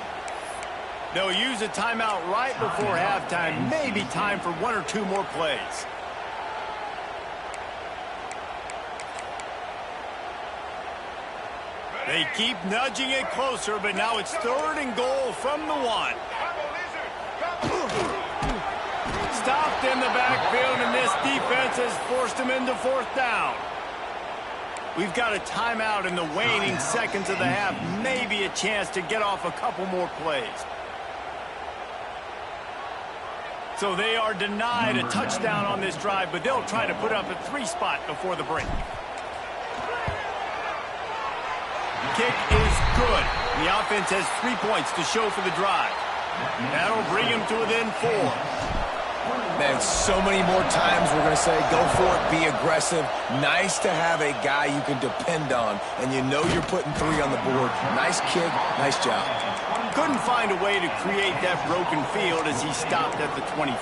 They'll use a timeout right before halftime. Maybe time for 1 or 2 more plays. They keep nudging it closer, but now it's 3rd and goal from the 1. Stopped in the backfield, and this defense has forced him into 4th down. We've got a timeout in the waning seconds of the half. Maybe a chance to get off a couple more plays. So they are denied a touchdown on this drive, but they'll try to put up a 3 spot before the break. Kick is good. The offense has 3 points to show for the drive. That'll bring him to within 4. Man, so many more times we're going to say, go for it, be aggressive. Nice to have a guy you can depend on, and you know you're putting 3 on the board. Nice kick, nice job. Couldn't find a way to create that broken field as he stopped at the 25.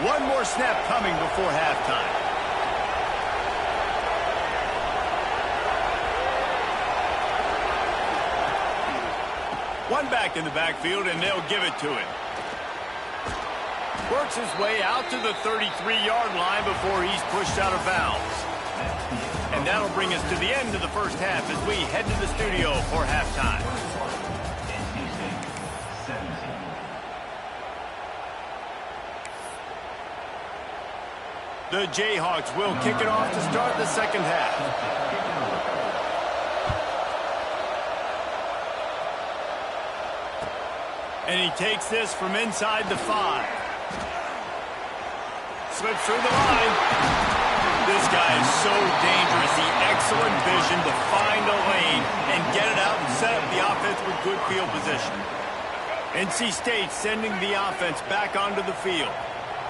One more snap coming before halftime. One back in the backfield, and they'll give it to him. Works his way out to the 33-yard line before he's pushed out of bounds. And that'll bring us to the end of the first half as we head to the studio for halftime. The Jayhawks will kick it off to start the second half. And he takes this from inside the 5. Slips through the line. This guy is so dangerous. The excellent vision to find a lane and get it out and set up the offense with good field position. NC State sending the offense back onto the field.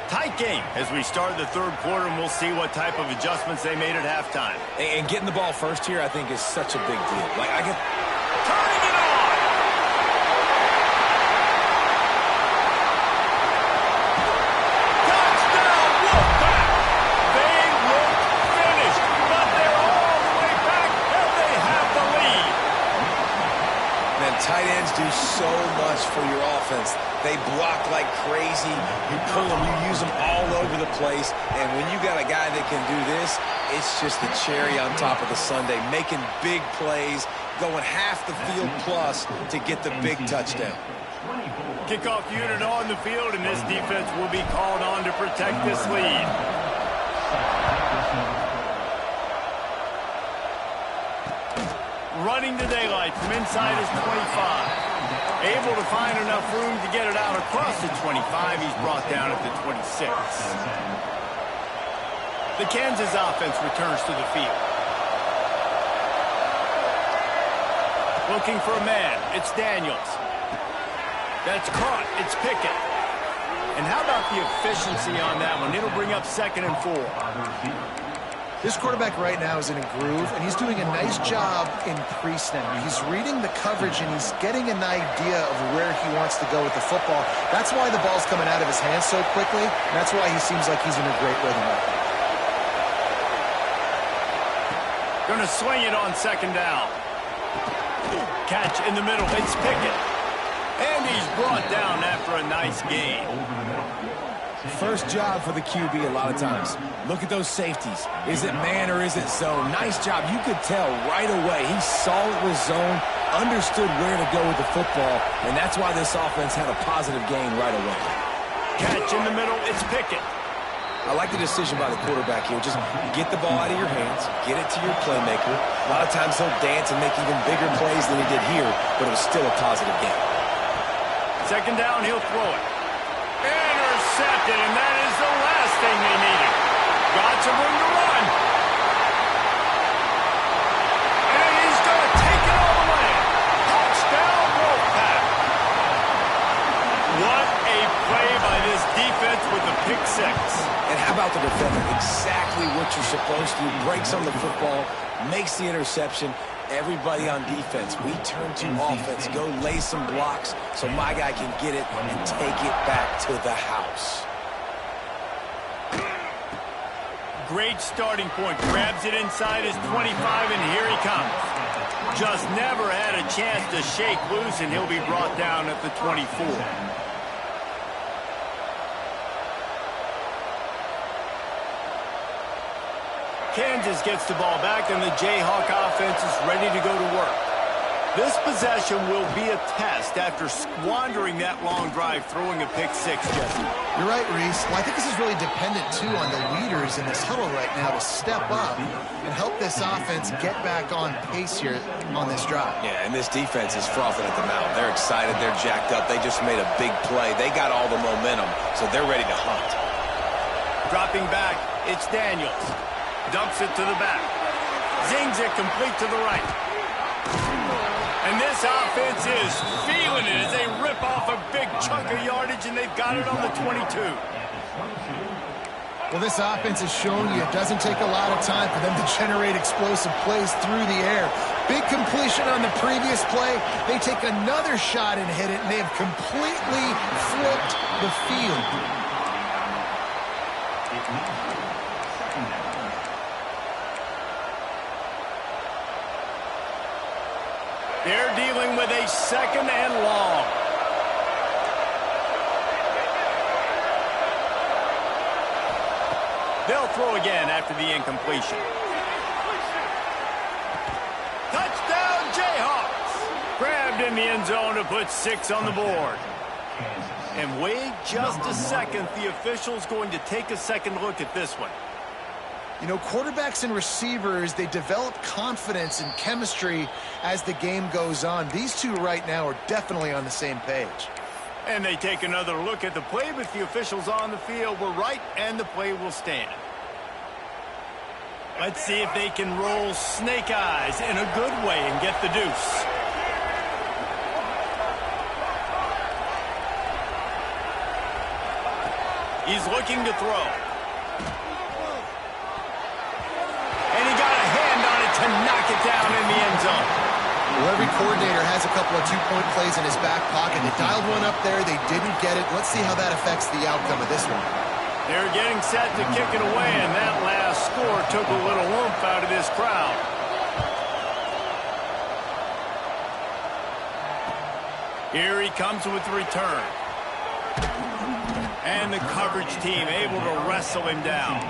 Tight game as we start the 3rd quarter, and we'll see what type of adjustments they made at halftime. And getting the ball first here, I think, is such a big deal. Like, I get... Turning it on! Touchdown, Wolfpack! They look finished, but they're all the way back, and they have the lead. Man, tight ends do so much for your offense. They block like crazy. You pull them, you use them all over the place. And when you got a guy that can do this, it's just the cherry on top of the sundae, making big plays, going half the field plus to get the big touchdown. Kickoff unit on the field, and this defense will be called on to protect this lead. Running to daylight from inside his 25. Able to find enough room to get it out across the 25. He's brought down at the 26. The Kansas offense returns to the field. Looking for a man. It's Daniels. That's caught. It's Pickett. And how about the efficiency on that one? It'll bring up 2nd and 4. This quarterback right now is in a groove, and he's doing a nice job in pre-snap. He's reading the coverage, and he's getting an idea of where he wants to go with the football. That's why the ball's coming out of his hands so quickly, and that's why he seems like he's in a great rhythm right now. Going to swing it on second down. Catch in the middle. It's Pickett. And he's brought down after a nice gain. First job for the QB a lot of times. Look at those safeties. Is it man or is it zone? Nice job. You could tell right away. He saw it was zone, understood where to go with the football, and that's why this offense had a positive gain right away. Catch in the middle. It's Pickett. I like the decision by the quarterback here. Just get the ball out of your hands, get it to your playmaker. A lot of times he'll dance and make even bigger plays than he did here, but it was still a positive gain. Second down, he'll throw it. Intercepted, and that is the last thing they needed. Got some room to run. And he's going to take it all the way. Touchdown, Wolfpack. What a play by this defense with the pick six. And how about the defender? Exactly what you're supposed to. Breaks on the football, makes the interception. Everybody on defense, we turn to offense. Go lay some blocks so my guy can get it and take it back to the house. Great starting point. Grabs it inside his 25, and here he comes. Just never had a chance to shake loose, and he'll be brought down at the 24. Kansas gets the ball back, and the Jayhawk offense is ready to go to work. This possession will be a test after squandering that long drive, throwing a pick six, Jesse. You're right, Reese. Well, I think this is really dependent, too, on the leaders in this huddle right now to step up and help this offense get back on pace here on this drive. Yeah, and this defense is frothing at the mouth. They're excited. They're jacked up. They just made a big play. They got all the momentum, so they're ready to hunt. Dropping back, it's Daniels. Dumps it to the back. Zings it complete to the right. And this offense is feeling it as they rip off a big chunk of yardage, and they've got it on the 22. Well, this offense has shown you it doesn't take a lot of time for them to generate explosive plays through the air. Big completion on the previous play. They take another shot and hit it, and they have completely flipped the field. They're dealing with a second and long. They'll throw again after the incompletion. Touchdown, Jayhawks! Grabbed in the end zone to put 6 on the board. And wait just a second. The official's going to take a second look at this one. You know, quarterbacks and receivers, they develop confidence and chemistry as the game goes on. These two right now are definitely on the same page. And they take another look at the play, but the officials on the field were right, and the play will stand. Let's see if they can roll snake eyes in a good way and get the deuce. He's looking to throw. To knock it down in the end zone. Well, every coordinator has a couple of two-point plays in his back pocket. They dialed one up there. They didn't get it. Let's see how that affects the outcome of this one. They're getting set to kick it away, and that last score took a little oomph out of this crowd. Here he comes with the return. And the coverage team able to wrestle him down.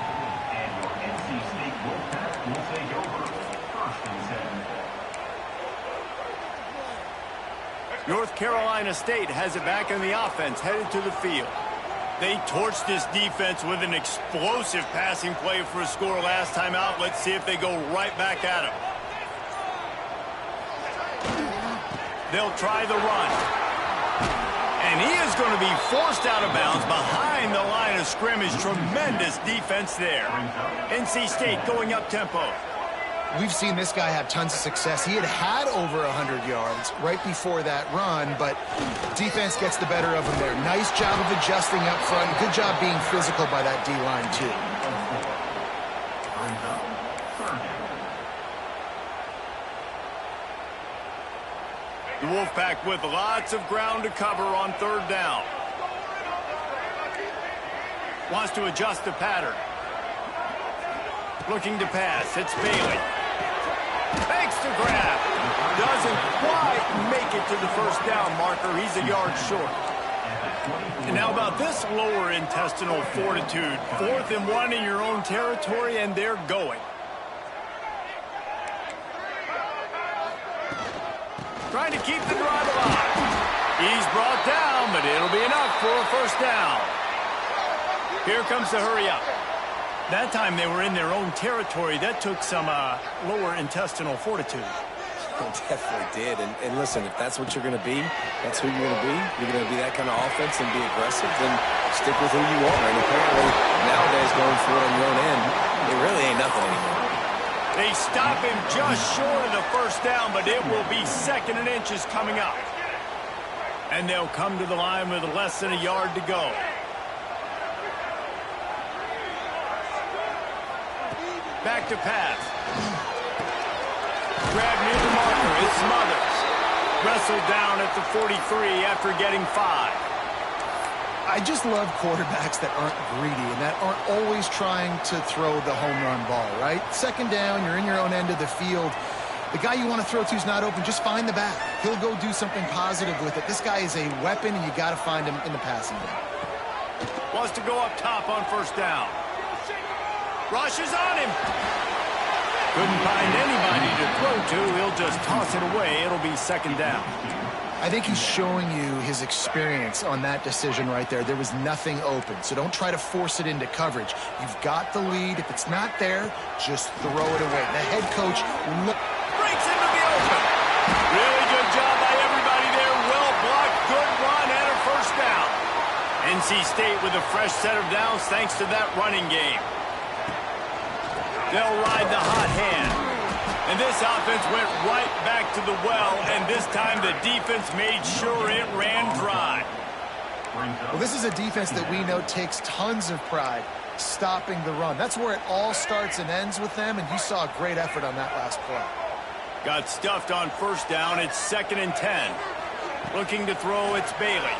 North Carolina State has it back in the offense, headed to the field. They torched this defense with an explosive passing play for a score last time out. Let's see if they go right back at him. They'll try the run. And he is going to be forced out of bounds behind the line of scrimmage. Tremendous defense there. NC State going up tempo. We've seen this guy have tons of success. He had over 100 yards right before that run, but defense gets the better of him there. Nice job of adjusting up front. Good job being physical by that D-line, too. The Wolfpack with lots of ground to cover on third down. Wants to adjust the pattern. Looking to pass. It's Bailey. Makes the grab. Doesn't quite make it to the first down marker. He's a yard short. And now about this lower intestinal fortitude. 4th and 1 in your own territory, and they're going. Trying to keep the drive alive. He's brought down, but it'll be enough for a first down. Here comes the hurry up. That time they were in their own territory. That took some lower intestinal fortitude. It definitely did. And listen, if that's what you're going to be, that's who you're going to be. You're going to be that kind of offense and be aggressive, then stick with who you are. And apparently, nowadays, going for it on your own end, it really ain't nothing anymore. They stop him just short of the first down, but it will be 2nd and inches coming up. And they'll come to the line with less than a yard to go. Back to pass. Grab near the marker. It's Smothers. Wrestled down at the 43 after getting 5. I just love quarterbacks that aren't greedy and that aren't always trying to throw the home run ball, right? 2nd down, you're in your own end of the field. The guy you want to throw to is not open. Just find the back. He'll go do something positive with it. This guy is a weapon, and you got to find him in the passing game. Wants to go up top on first down. Rushes on him. Couldn't find anybody to throw to. He'll just toss it away. It'll be 2nd down. I think he's showing you his experience on that decision right there. There was nothing open, so don't try to force it into coverage. You've got the lead. If it's not there, just throw it away. The head coach breaks into the open. Really good job by everybody there. Well blocked, good run, and a first down. NC State with a fresh set of downs thanks to that running game. They'll ride the hot hand. And this offense went right back to the well, and this time the defense made sure it ran dry. Well, this is a defense that we know takes tons of pride stopping the run. That's where it all starts and ends with them, and you saw a great effort on that last play. Got stuffed on first down. It's 2nd and 10. Looking to throw, it's Bailey.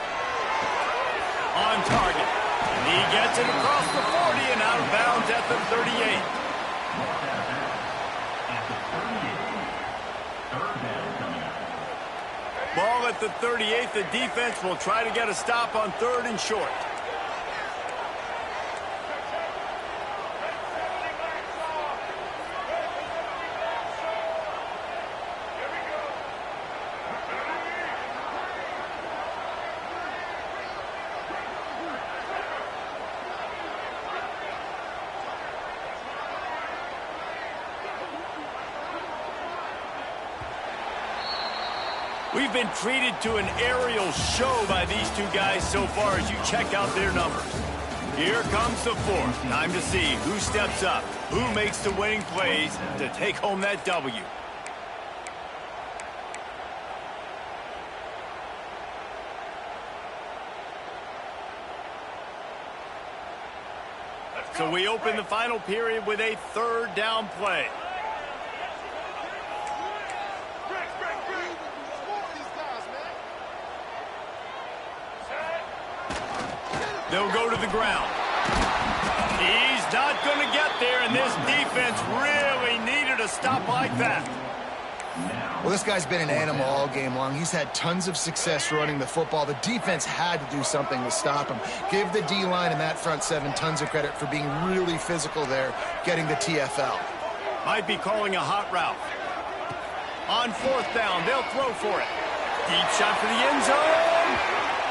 On target. He gets it across the 40 and out of bounds at the 38. Ball at the 38. The defense will try to get a stop on 3rd and short. We've been treated to an aerial show by these two guys so far as you check out their numbers. Here comes the 4th. Time to see who steps up, who makes the winning plays to take home that W. So we open the final period with a 3rd down play. They'll go to the ground. He's not going to get there, and this defense really needed a stop like that. Well, this guy's been an animal all game long. He's had tons of success running the football. The defense had to do something to stop him. Give the D-line and that front 7 tons of credit for being really physical there, getting the TFL. Might be calling a hot route. On 4th down, they'll throw for it. Deep shot for the end zone.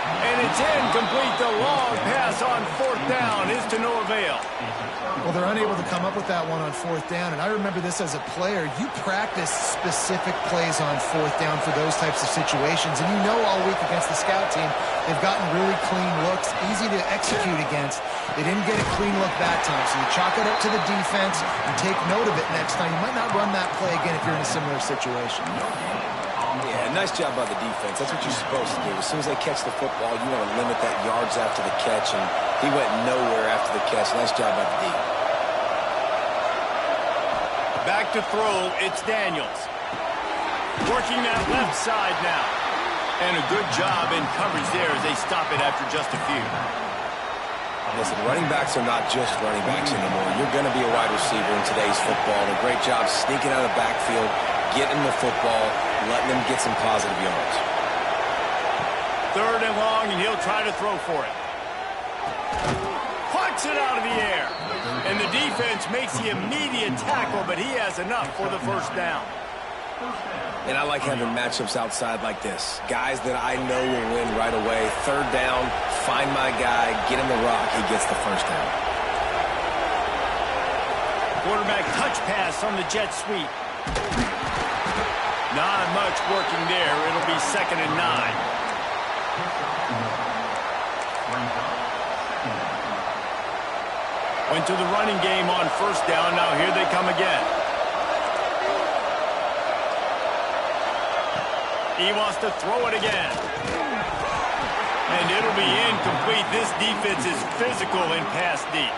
And it's incomplete. The long pass on 4th down is to no avail. Well, they're unable to come up with that one on 4th down. And I remember this as a player. You practice specific plays on 4th down for those types of situations. And you know all week against the scout team, they've gotten really clean looks, easy to execute against. They didn't get a clean look that time. So you chalk it up to the defense and take note of it next time. You might not run that play again if you're in a similar situation. Yeah, nice job by the defense. That's what you're supposed to do. As soon as they catch the football, you want to limit that yards after the catch, and he went nowhere after the catch. Nice job by the D. Back to throw, it's Daniels. Working that left side now. And a good job in coverage there as they stop it after just a few. Listen, running backs are not just running backs anymore. You're going to be a wide receiver in today's football. And a great job sneaking out of the backfield, getting the football, letting them get some positive yards. 3rd and long, and he'll try to throw for it. Plucks it out of the air. And the defense makes the immediate tackle, but he has enough for the first down. And I like having matchups outside like this. Guys that I know will win right away. 3rd down, find my guy, get him the rock, he gets the first down. Quarterback touch pass on the jet sweep. Not much working there. It'll be 2nd and 9. Went to the running game on 1st down. Now here they come again. He wants to throw it again. And it'll be incomplete. This defense is physical in pass deep.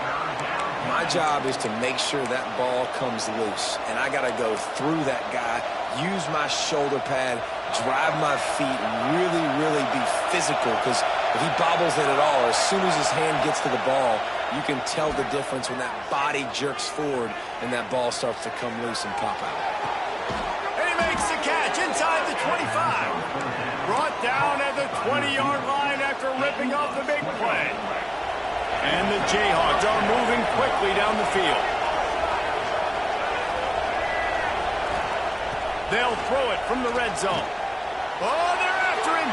My job is to make sure that ball comes loose. And I got to go through that guy, use my shoulder pad, drive my feet, and really, really be physical. Because if he bobbles it at all, as soon as his hand gets to the ball, you can tell the difference when that body jerks forward and that ball starts to come loose and pop out. Makes the catch inside the 25. Brought down at the 20-yard line after ripping off the big play. And the Jayhawks are moving quickly down the field. They'll throw it from the red zone. Oh, they're after him.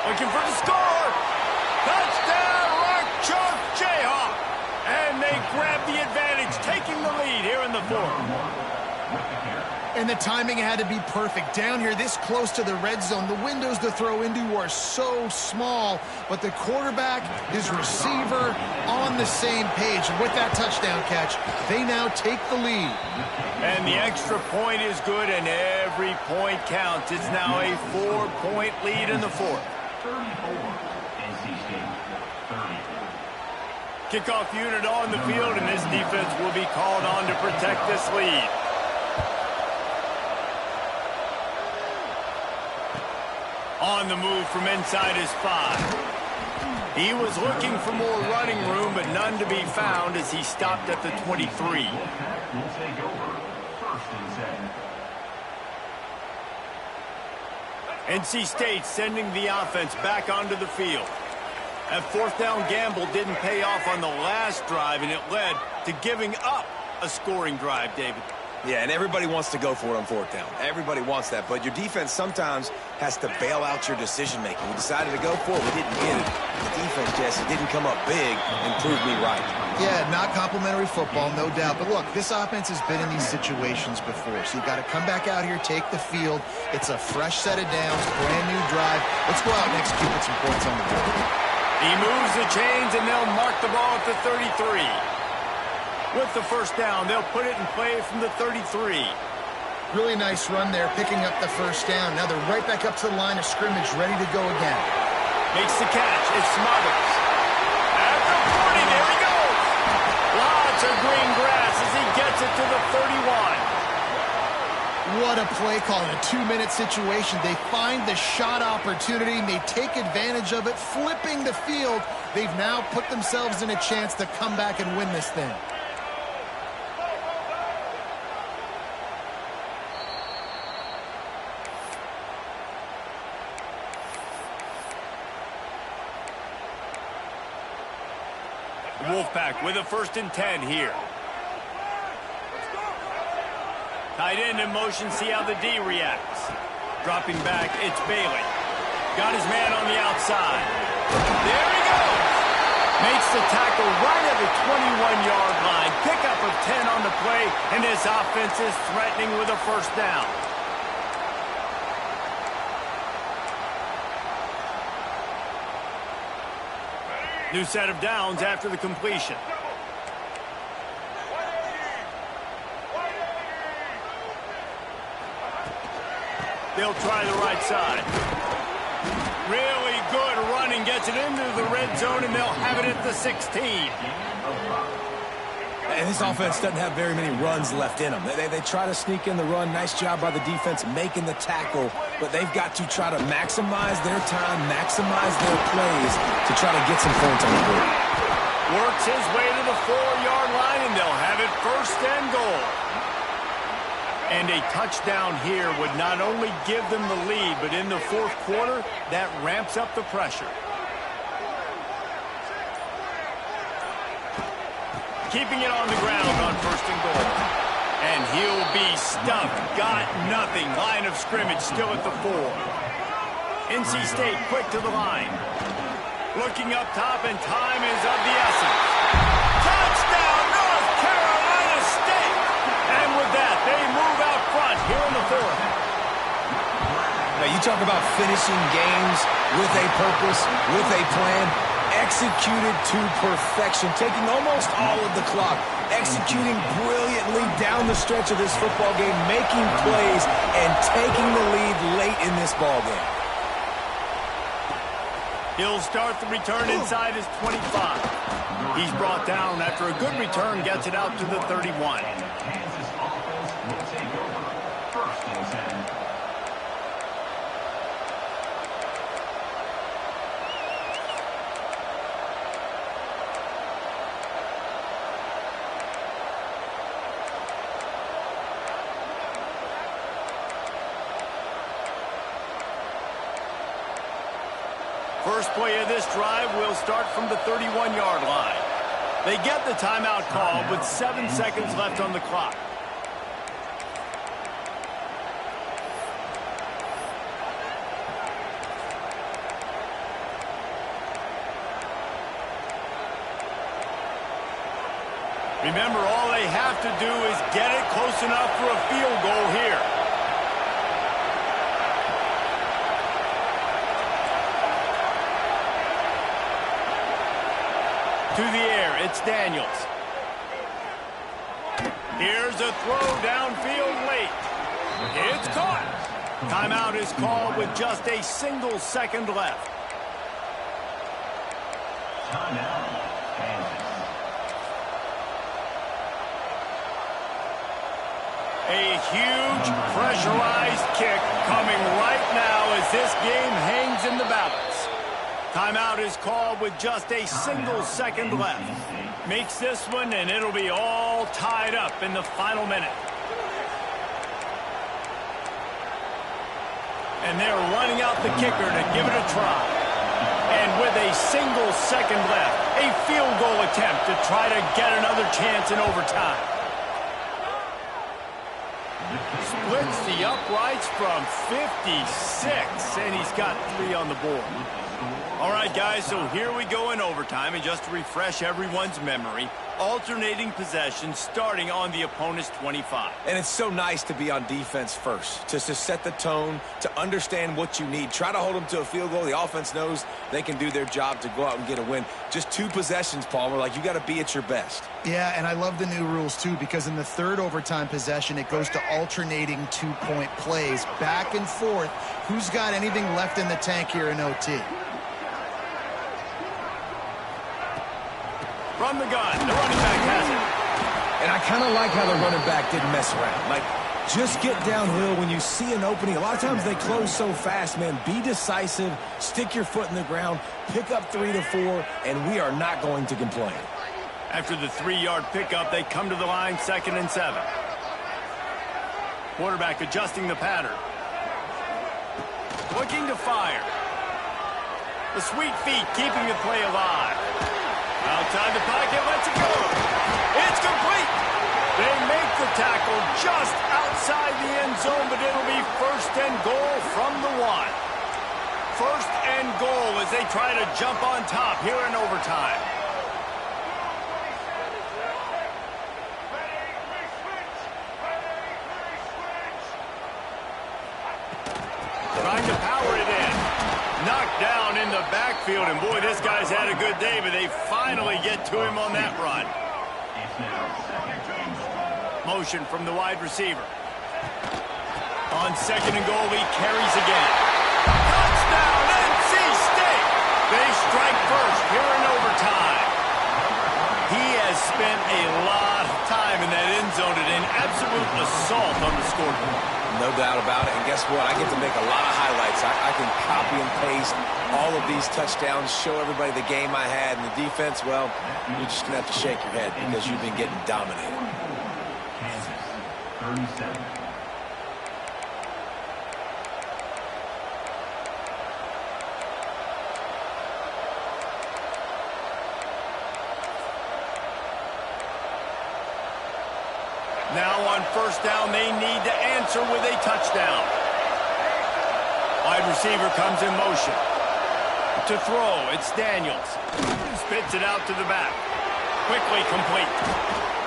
Looking for the score. Touchdown, Rock Chalk Jayhawk. And they grab the advantage, taking the lead here in the 4th. And the timing had to be perfect. Down here, this close to the red zone, the windows to throw into are so small, but the quarterback, his receiver, on the same page. And with that touchdown catch, they now take the lead. And the extra point is good, and every point counts. It's now a 4-point lead in the 4th. 34, NC State, 34. Kickoff unit on the field, and this defense will be called on to protect this lead. On the move from inside his 5. He was looking for more running room, but none to be found as he stopped at the 23. Will take over 1st and 7. NC State sending the offense back onto the field. That 4th down gamble didn't pay off on the last drive, and it led to giving up a scoring drive, David. Yeah, and everybody wants to go for it on 4th down. Everybody wants that, but your defense sometimes has to bail out your decision-making. We decided to go for it. We didn't get it. The defense, Jesse, didn't come up big and prove me right. Yeah, not complimentary football, no doubt. But look, this offense has been in these situations before, so you got to come back out here, take the field. It's a fresh set of downs, brand new drive. Let's go out and execute with some points on the board. He moves the chains, and they'll mark the ball at the 33. With the 1st down, they'll put it in play from the 33. Really nice run there, picking up the 1st down. Now they're right back up to the line of scrimmage, ready to go again. Makes the catch. It's Smothers. At the 40, there he goes. Lots of green grass as he gets it to the 31. What a play call in a 2-minute situation. They find the shot opportunity, and they take advantage of it, flipping the field. They've now put themselves in a chance to come back and win this thing. Wolfpack with a 1st and 10 here. Tight end in motion, see how the D reacts. Dropping back, it's Bailey. Got his man on the outside. There he goes. Makes the tackle right at the 21-yard line. Pickup of 10 on the play, and his offense is threatening with a 1st down. New set of downs after the completion. They'll try the right side. Really good running, gets it into the red zone, and they'll have it at the 16. And this offense doesn't have very many runs left in them. They try to sneak in the run. Nice job by the defense making the tackle, but they've got to try to maximize their time, maximize their plays to try to get some points on the board. Works his way to the 4-yard line, and they'll have it 1st and goal. And a touchdown here would not only give them the lead, but in the 4th quarter, that ramps up the pressure. Keeping it on the ground on 1st and goal. And he'll be stuffed. Got nothing. Line of scrimmage still at the 4. NC State quick to the line. Looking up top, and time is of the essence. Touchdown, North Carolina State! And with that, they move out front here in the 4th. Now, you talk about finishing games with a purpose, with a plan, executed to perfection, taking almost all of the clock, executing brilliantly down the stretch of this football game, making plays, and taking the lead late in this ball game. He'll start the return inside his 25. He's brought down after a good return, gets it out to the 31. Kansas offense will take over 1st and 10. First play of this drive will start from the 31-yard line. They get the timeout call with 7 seconds left on the clock. Remember, all they have to do is get it close enough for a field goal here. To the air, it's Daniels. Here's a throw downfield late. It's caught. Timeout is called with just a single second left. Timeout, Kansas. A huge pressurized kick coming right now as this game hangs in the balance. Timeout is called with just a single second left. Makes this one, and it'll be all tied up in the final minute. And they're running out the kicker to give it a try. And with a single second left, a field goal attempt to try to get another chance in overtime. Splits the uprights from 56, and he's got 3 on the board. All right, guys, so here we go in overtime, and just to refresh everyone's memory, alternating possession starting on the opponent's 25. And it's so nice to be on defense first, just to set the tone, to understand what you need. Try to hold them to a field goal. The offense knows they can do their job to go out and get a win. Just 2 possessions, Palmer, like you got to be at your best. Yeah, and I love the new rules, too, because in the 3rd overtime possession, it goes to alternating 2-point plays, back and forth. Who's got anything left in the tank here in OT? From the gun, the running back has it. And I kind of like how the running back didn't mess around. Like, just get downhill when you see an opening. A lot of times they close so fast, man. Be decisive, stick your foot in the ground, pick up 3 to 4, and we are not going to complain. After the 3-yard pickup, they come to the line 2nd and 7. Quarterback adjusting the pattern. Looking to fire. The sweet feet keeping the play alive. Outside the pocket, lets it go. It's complete. They make the tackle just outside the end zone, but it'll be 1st and goal from the 1. 1st and goal as they try to jump on top here in overtime. Trying to power it in. Knocked down in the backfield, and boy, this guy's had a good day, but they finally get to him on that run. Motion from the wide receiver. On 2nd and goal, he carries again. Touchdown, NC State! They strike first here in overtime. He has spent a lot of time in that end zone today. An absolute assault on the scoreboard. No doubt about it. And guess what? I get to make a lot of highlights. I can copy and paste all of these touchdowns, show everybody the game I had. And the defense, well, you're just going to have to shake your head because you've been getting dominated. Kansas, 37. Now on first down, they need to answer with a touchdown. Wide receiver comes in motion. To throw, it's Daniels. Spits it out to the back. Quickly complete.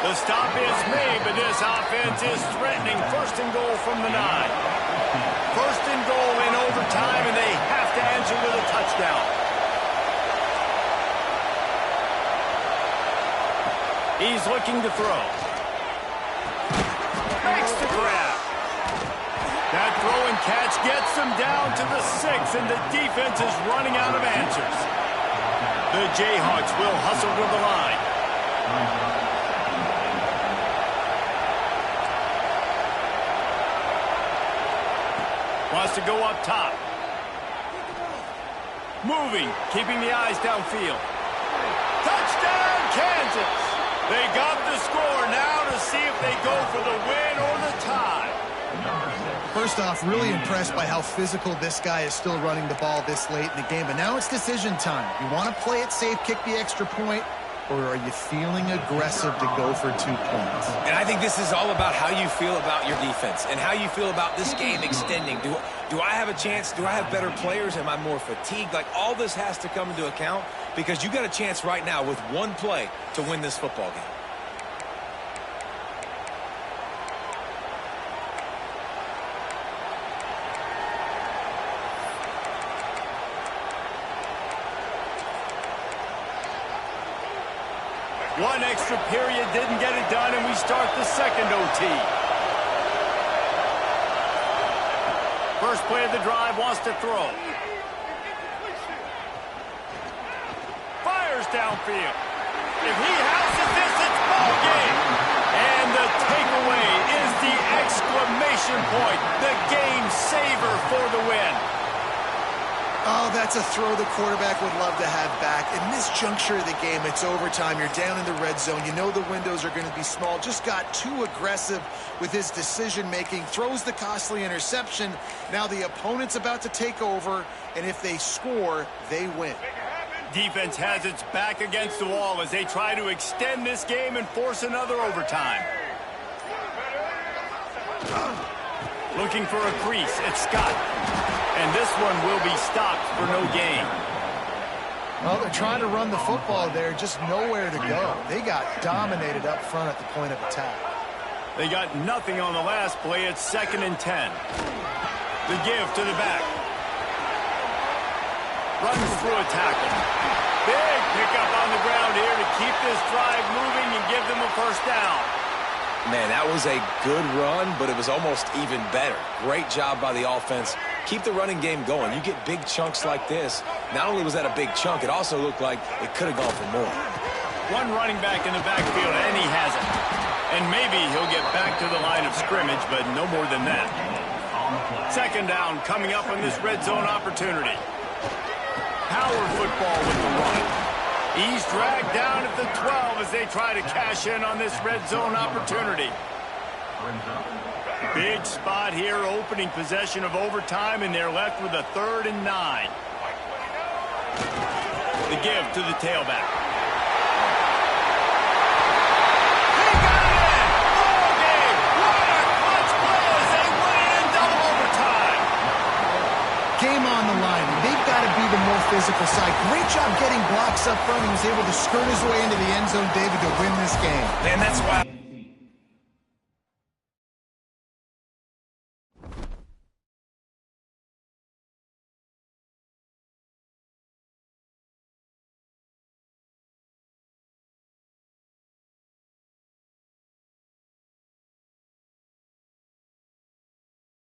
The stop is made, but this offense is threatening. First and goal from the 9. First and goal in overtime, and they have to answer with a touchdown. He's looking to throw. Makes the grab. That throw and catch gets them down to the 6, and the defense is running out of answers. The Jayhawks will hustle to the line. Wants to go up top. Moving, keeping the eyes downfield. Touchdown, Kansas! They got the score now to see if they go for the win or the tie. First off, really impressed by how physical this guy is still running the ball this late in the game. But now it's decision time. You want to play it safe, kick the extra point, or are you feeling aggressive to go for 2 points? And I think this is all about how you feel about your defense and how you feel about this game extending. Do I have a chance? Do I have better players? Am I more fatigued? Like, all this has to come into account because you got a chance right now with one play to win this football game. One extra period didn't get it done, and we start the second OT. First play of the drive, wants to throw. Fires downfield. If he houses this, it's ball game. And the takeaway is the exclamation point. The game saver for the win. Oh, that's a throw the quarterback would love to have back. In this juncture of the game, it's overtime. You're down in the red zone. You know the windows are going to be small. Just got too aggressive with his decision-making. Throws the costly interception. Now the opponent's about to take over, and if they score, they win. Defense has its back against the wall as they try to extend this game and force another overtime. Looking for a crease, it's Scott. And this one will be stopped for no gain. Well, they're trying to run the football there, just nowhere to go. They got dominated up front at the point of attack. They got nothing on the last play. It's 2nd and 10. The give to the back. Runs through a tackle. Big pickup on the ground here to keep this drive moving and give them a first down. Man, that was a good run, but it was almost even better. Great job by the offense. Keep the running game going. You get big chunks like this. Not only was that a big chunk, it also looked like it could have gone for more. One running back in the backfield, and he has it. And maybe he'll get back to the line of scrimmage, but no more than that. Second down coming up on this red zone opportunity. Power football with the run. He's dragged down at the 12 as they try to cash in on this red zone opportunity. Big spot here, opening possession of overtime, and they're left with a 3rd and 9. The give to the tailback. He got it in! Ball game! What a clutch play as they win it in double overtime! Game on the line. They've got to be the more physical side. Great job getting blocks up front. He was able to skirt his way into the end zone, David, to win this game. And that's why...